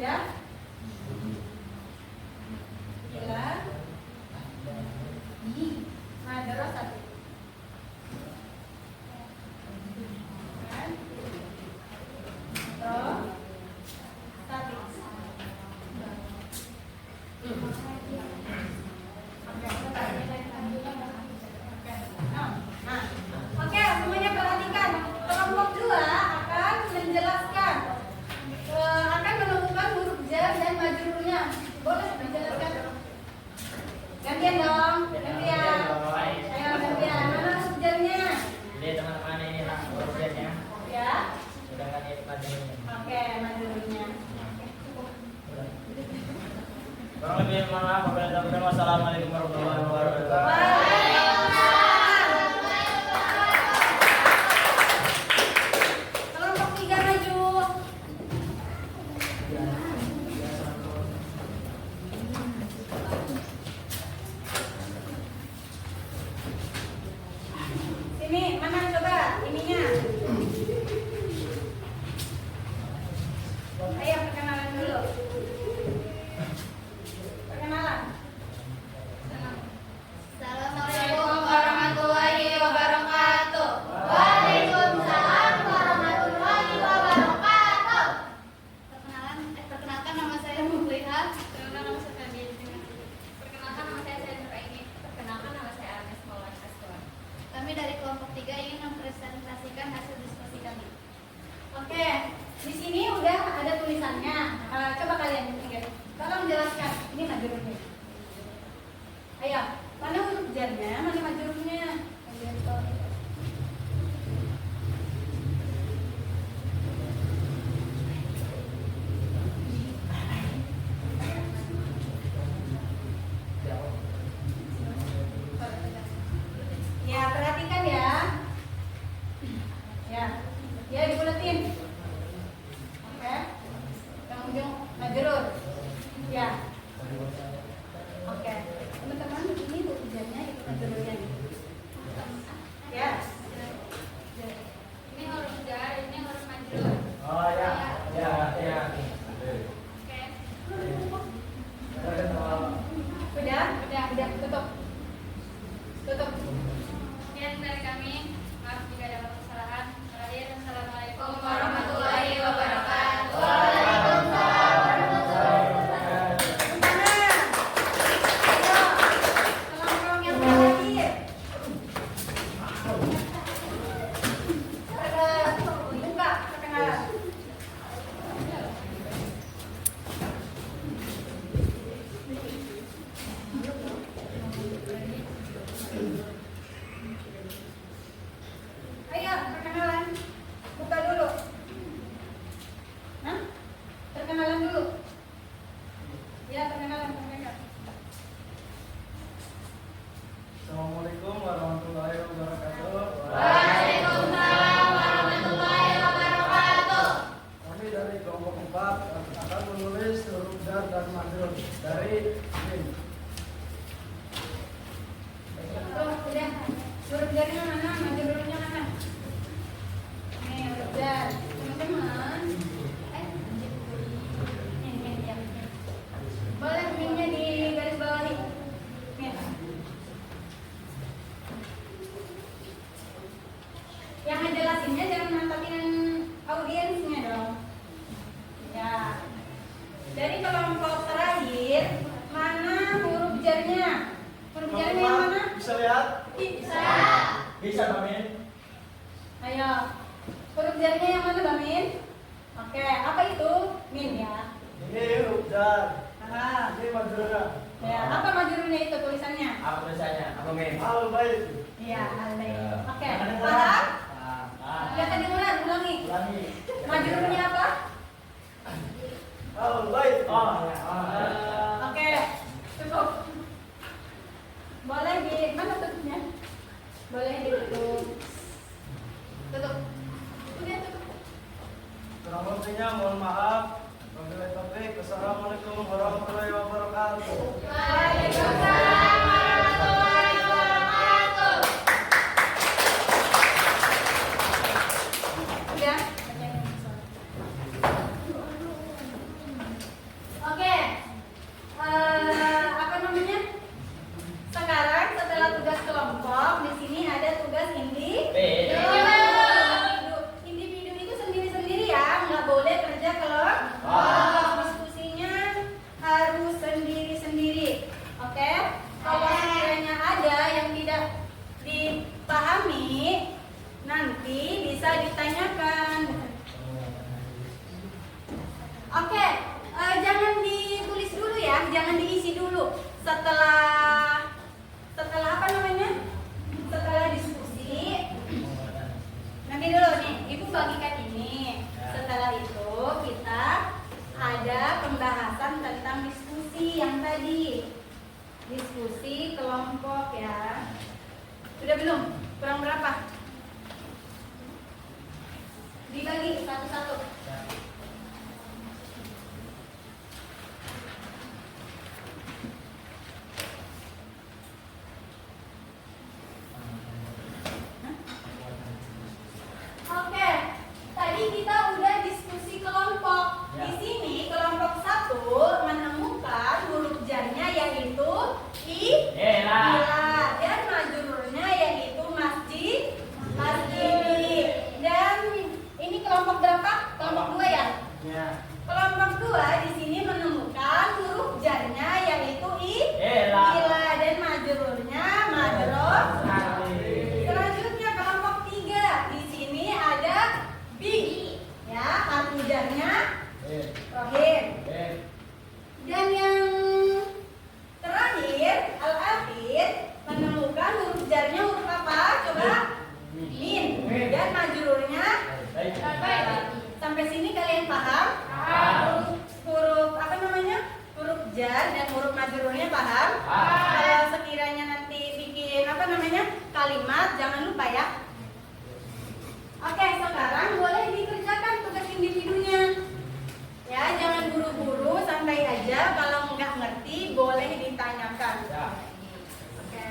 Speaker 1: Ya? Gila. Nah, terus satu. Kan? Tuh. Satu. Oke, semuanya perhatikan. Kelompok 2 akan menjelaskan, akan menemukan huruf jar dan majrurnya. Boleh menjelaskan? Gantian dong, gantian. Ayo gantian. Mana huruf jarnya?
Speaker 3: Jadi teman-teman ini lah urutnya.
Speaker 1: Ya.
Speaker 3: Sedangkan ini majrurnya.
Speaker 1: Oke, majrurnya.
Speaker 3: Kurang lebih mohon maaf apabila ada kurang. Wassalamualaikum warahmatullahi wabarakatuh.
Speaker 1: Kelompok 3 maju. Sini, mana coba ininya? Ayo perkenalan dulu. Perkenalan.
Speaker 5: Assalamualaikum warahmatullahi wabarakatuh. Waalaikumsalam warahmatullahi wabarakatuh. Perkenalkan nama saya Mukhliha. Perkenalkan nama saya Fadil. Perkenalkan nama saya Zainur Aini. Perkenalkan nama saya Agnes Maulana Aswan. Kami dari kelompok 3 ingin mempresentasikan hasil diskusi kami.
Speaker 1: Oke, di sini udah ada tulisannya. Coba kalian lihat. Tolong jelaskan. Ini majrurnya. Ayo, mana huruf jarnya, mana majrurnya? Ya, perhatikan ya. Ya, ya dibuletin. Oke. Yang ujung majrur. Ya. Oke. Teman-teman, ini tujuannya itu majrurnya. Ya.
Speaker 5: Ini huruf jar, ini huruf majrur.
Speaker 3: Oh ya, ya, ya.
Speaker 5: Oke.
Speaker 1: Udah, tutup. Tutup.
Speaker 5: Sekian dari kami. Maaf jika ada kesalahan. Terakhir, assalamualaikum
Speaker 1: warahmatullahi wabarakatuh. Mana? Ayo, kelompok yang
Speaker 2: rajinnya jangan mantapin audiensnya dong. Ya. Dari kelompok terakhir, mana huruf jarnya? Huruf jarnya yang mana?
Speaker 3: Bisa lihat?
Speaker 2: Bisa.
Speaker 3: Bisa, Bamin.
Speaker 2: Ayo. Huruf jarnya yang mana, Bamin? Oke, apa itu? Min ya.
Speaker 3: Ini huruf jar.
Speaker 2: Ah.
Speaker 3: Ini majrurnya.
Speaker 2: Ya, apa majrurnya itu tulisannya?
Speaker 3: Apa tulisannya? Apa Min? Al-Bait.
Speaker 2: Iya, al-bait.
Speaker 4: Ya.
Speaker 2: Oke,
Speaker 3: Ada
Speaker 2: paham?
Speaker 3: Ah.
Speaker 2: Enggak kedengeran, ulangi.
Speaker 3: Ulangi.
Speaker 2: Majrurnya apa?
Speaker 3: Al-Bait. Oh, ya.
Speaker 2: Oke, cukup. Boleh di mana tutupnya? Boleh ditutup. Tutup. Udah tutup.
Speaker 3: Kurang lebihnya mohon maaf. Wabillahi taufiq. Wassalamualaikum warahmatullahi wabarakatuh.
Speaker 2: Waalaikumsalam warahmatullahi wabarakatuh. Udah. Oke. Apa namanya? Sekarang setelah tugas kelompok, di sini ada tugas individu. Individu itu sendiri-sendiri ya, nggak boleh kerja kelompok. Diskusinya harus sendiri-sendiri. Oke? Kalau sekiranya ada yang tidak dipahami, nanti bisa ditanyakan. Oke, jangan ditulis dulu ya, jangan diisi dulu. Setelah apa namanya? Setelah diskusi, nanti dulu nih, Ibu bagikan ini. Setelah itu kita ada pembahasan tentang diskusi yang tadi. Diskusi kelompok ya. Sudah belum? Kurang berapa? Dibagi satu-satu. Oke, tadi kita udah diskusi kelompok. Di sini kelompok 1 menemukan huruf jarnya yaitu
Speaker 3: Ila.
Speaker 2: dan majrurnya yaitu masjid. Dan ini kelompok berapa? Kelompok 2 ya?
Speaker 3: Ya.
Speaker 2: Kelompok 2 di sini menemukan huruf jarnya yaitu
Speaker 3: Ila.
Speaker 2: dan majrurnya madroh.
Speaker 3: Nanti.
Speaker 2: Selanjutnya kelompok 3 di sini ada bi, ya harfu jarnya rohim. Dan yang terakhir al-akhir menemukan huruf jarnya huruf apa? Coba min dan majrurnya sampai sini kalian paham? Huruf apa namanya? Huruf jar dan huruf majrurnya paham? Kalau sekiranya nanti bikin apa namanya? Kalimat jangan lupa ya. Oke, sekarang boleh dikerjakan tugas individunya. Ya, jangan buru-buru, santai aja. Kalau nggak ngerti boleh ditanyakan.
Speaker 3: Ya.
Speaker 2: Oke.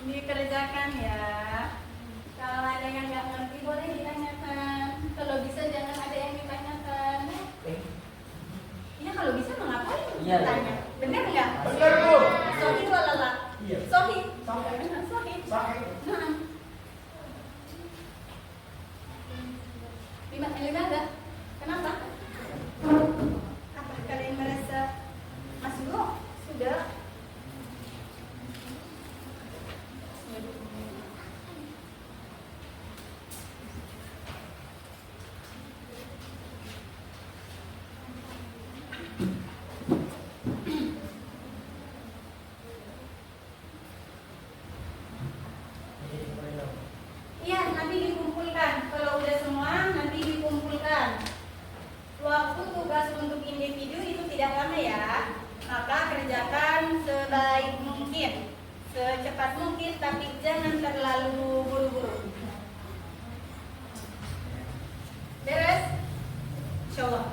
Speaker 2: Dikerjakan ya. Kalau ada yang nggak ngerti boleh ditanyakan. Kalau bisa jangan ada yang ditanyakan. Iya kalau bisa mau ngapain?
Speaker 3: Iya,
Speaker 2: Tanya. Bener nggak?
Speaker 3: Bener, Bu.
Speaker 2: Sohi walala.
Speaker 3: Iya.
Speaker 2: Sohi.
Speaker 3: Sohi.
Speaker 2: Sohi.
Speaker 3: Sohi.
Speaker 2: Nah. Limadah. Kenapa? Apa kalian merasa masuk? Sudah.
Speaker 1: secepat mungkin, tapi jangan terlalu buru-buru. Beres? Insyaallah.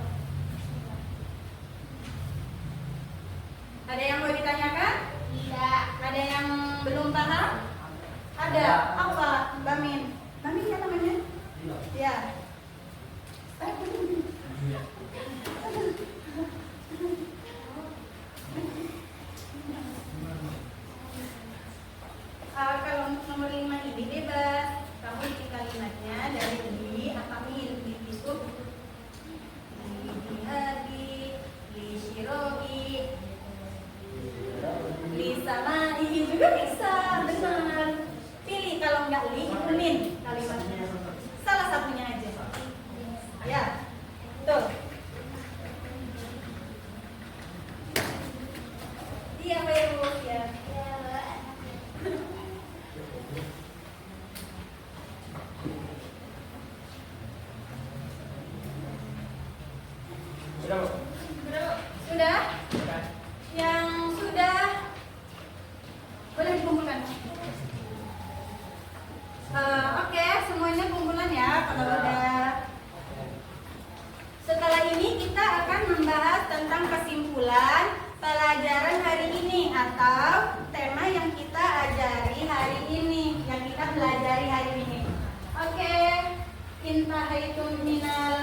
Speaker 1: Ada yang mau ditanyakan?
Speaker 5: Iya.
Speaker 1: Ada yang belum paham? Ada. Apa? Bamin. Bamin ya namanya? Ya. Kalau untuk nomor 5 ini bebas. Kamu isi kalimatnya dari li apa min li itu li hadi li shiroi li samai juga bisa, benar. Pilih, kalau nggak li itu min kalimatnya. Salah satunya aja. Ya, tuh. Iya, Pak ya. Sudah? Yang sudah boleh dikumpulkan. Oke, semuanya kumpulan ya. Kalau udah. Setelah ini kita akan membahas tentang kesimpulan pelajaran hari ini atau tema yang kita ajari hari ini, yang kita pelajari hari ini. Oke, intahaitum minal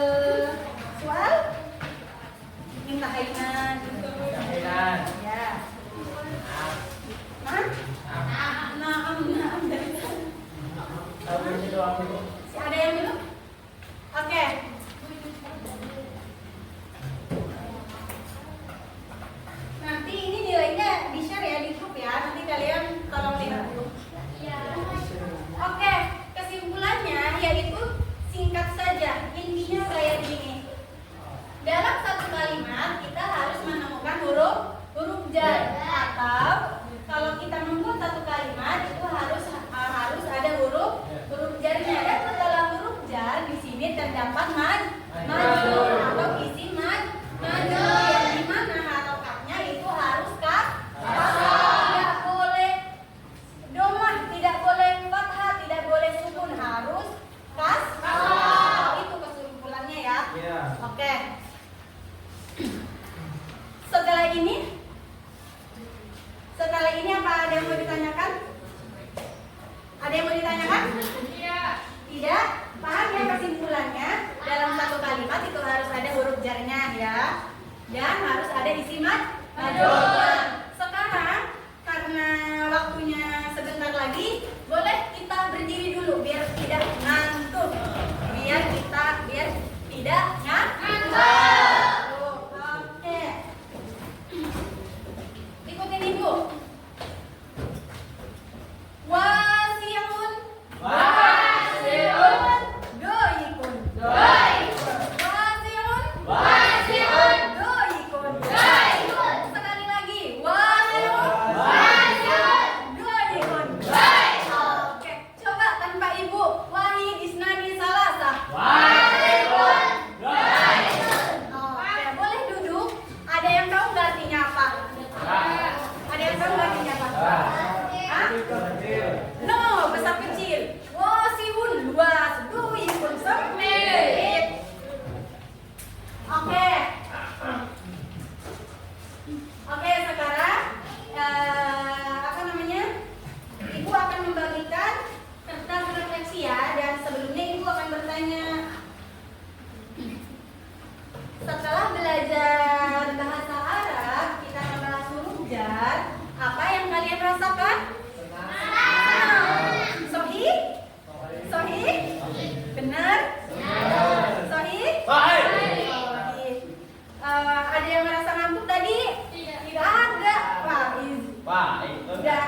Speaker 1: soal. Intahainan. Ya. Naam dari ada yang belum? Oke. Nanti ini nilainya di-share ya di grup ya. Nanti kalian tolong lihat dulu.
Speaker 5: Iya.
Speaker 1: Oke, kesimpulannya yaitu singkat saja. Intinya kayak gini. Dalam satu kalimat kita harus menemukan huruf jar, atau kalau kita membuat satu kalimat itu harus ada huruf jarnya. Dan setelah huruf jar di sini terdapat maju atau isi maju yang dimana harokatnya itu harus tidak boleh domah, tidak boleh fathah, tidak boleh sukun, harus itu kesimpulannya ya. Oke. Setelah ini apa ada yang mau ditanyakan? Ada yang mau ditanyakan?
Speaker 5: Iya.
Speaker 1: Tidak? Paham ya kesimpulannya? Dalam satu kalimat itu harus ada huruf jarnya ya. Dan harus ada isi majulnya. Sekarang karena waktunya sebentar lagi, boleh kita berdiri dulu biar tidak ngantuk. Biar tidak ngantuk. Oke. Ikutin Ibu. Wasiun. Doikun. Wasiun. Doikun. Sekali lagi. Wasiun. Doikun. Oke. Coba tanpa Ibu. Wahid isnani salasah. Oke, boleh duduk. Ada yang tahu nggak artinya apa? Ada yang tahu nggak artinya apa? Hah? No, besar kecil. Wasihun luas, duikun sempit. Oke. Oke, sekarang apa namanya? Ibu akan membagikan kertas refleksi ya, dan sebelumnya Ibu akan bertanya. Setelah belajar bahasa Arab, kita membahas huruf jar. Apa yang kalian rasakan? Sohih? Benar? Sohih? Ada yang merasa ngantuk tadi? Tidak ada. Udah.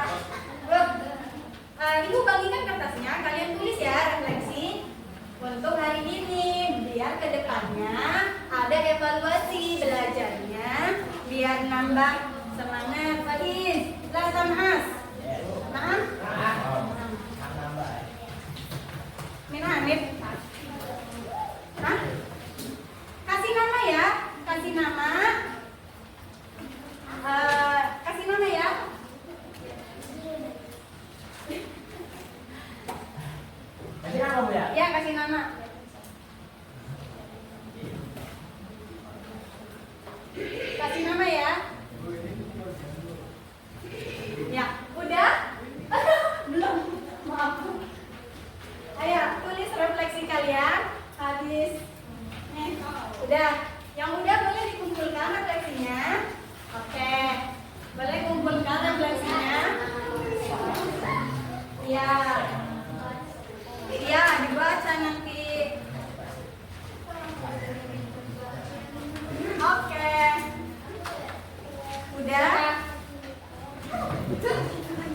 Speaker 1: Ibu bagikan kertasnya, kalian tulis ya refleksi untuk hari ini, biar kedepannya ada evaluasi belajarnya, biar nambah semangat. Faiz, Latam As. Nah, Mina Hanif. Hah? Kasih nama ya, kasih nama. Kasih nama ya. kasih nama. Kasih nama ya. Ya, udah? Belum. Maaf. Ayo, tulis refleksi kalian. Habis. Nih, udah. Yang udah boleh dikumpulkan refleksinya. Oke. Boleh kumpulkan refleksinya. Iya. Iya, dibaca nanti. Oke. Udah?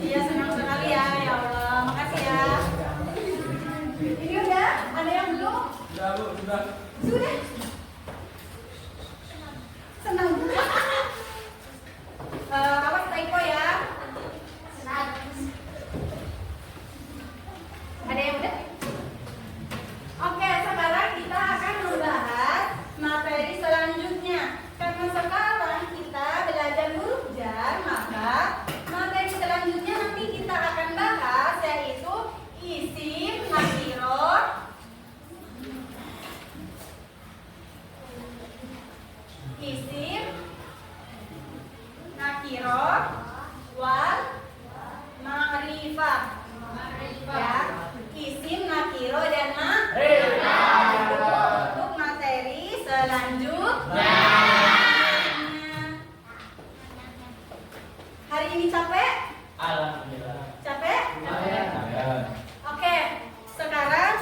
Speaker 1: Iya, senang sekali ya. Ya Allah, makasih ya. Ini udah? Ada yang belum?
Speaker 3: Sudah Bu, sudah.
Speaker 1: Sudah. Senang juga. Awas typo ya. Ada yang udah? Oke, sekarang kita akan membahas materi selanjutnya. Karena sekarang kita belajar huruf jar, maka materi selanjutnya nanti kita akan bahas yaitu isim, nakirah, wal ma'rifah. Ya, isim, nakirah dan ma'rifah. Untuk materi selanjutnya. Hari ini capek?
Speaker 3: Alhamdulillah.
Speaker 1: Capek?
Speaker 3: Ya.
Speaker 1: Oke, sekarang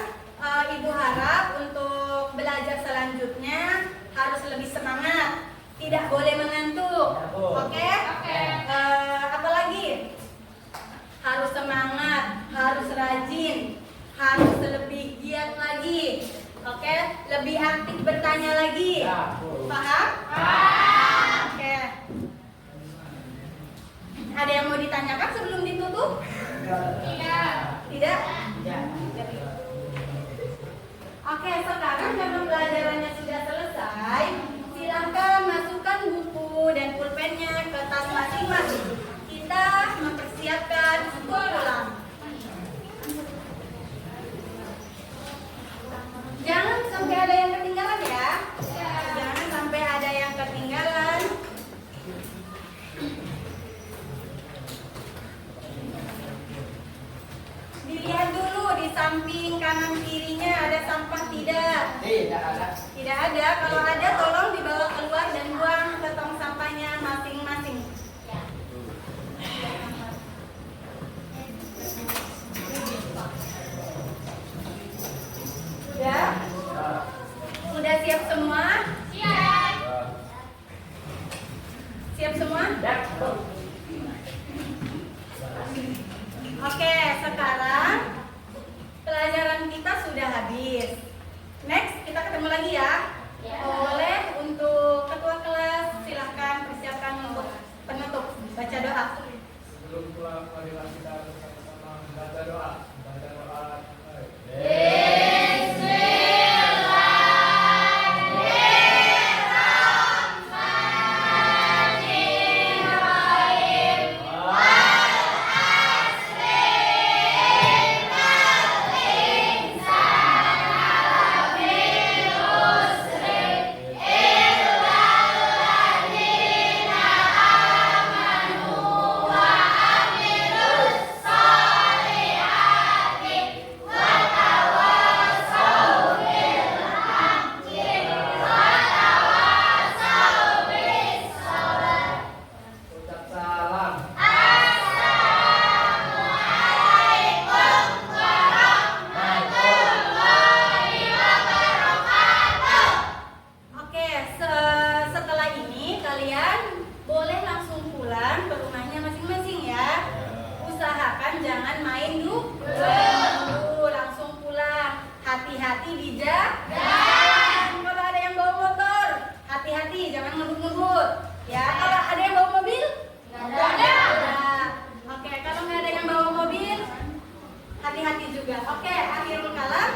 Speaker 1: Ibu harap untuk belajar selanjutnya harus lebih semangat, tidak boleh mengantuk. Oke? Apalagi harus semangat, harus rajin, harus lebih giat lagi. Oke? Lebih aktif bertanya lagi. Paham? Oke. Ada yang mau ditanyakan sebelum ditutup? Tidak? Oke, sekarang karena pelajarannya sudah selesai, silahkan masukkan buku dan pulpennya ke tas masing-masing. Kita mempersiapkan untuk pulang. Jangan sampai ada yang ketinggalan ya. Jangan sampai ada yang ketinggalan. Dilihat dulu di samping kanan kirinya ada sampah tidak? Tidak ada. Kalau ada tolong dibawa keluar dan buang ke tong sampahnya masing-masing. Sudah? Sudah siap semua? Siap semua? Oke, sekarang pelajaran kita sudah habis. Next, kita ketemu lagi ya. Boleh untuk ketua kelas silahkan persiapkan untuk penutup baca doa.
Speaker 3: Sebelum pulang, marilah kita bersama-sama membaca doa. Baca doa. Ucap salam.
Speaker 1: Oke, setelah ini kalian boleh langsung pulang ke rumahnya masing-masing ya. Usahakan jangan main dulu, langsung pulang. Hati-hati di jalan. Kalau ada yang bawa motor, hati-hati jangan ngebut-ngebut. Ya, kalau ada yang bawa mobil, nggak ada. Oke, kalau nggak ada yang bawa mobil, hati-hati juga. Oke, akhirul kalam.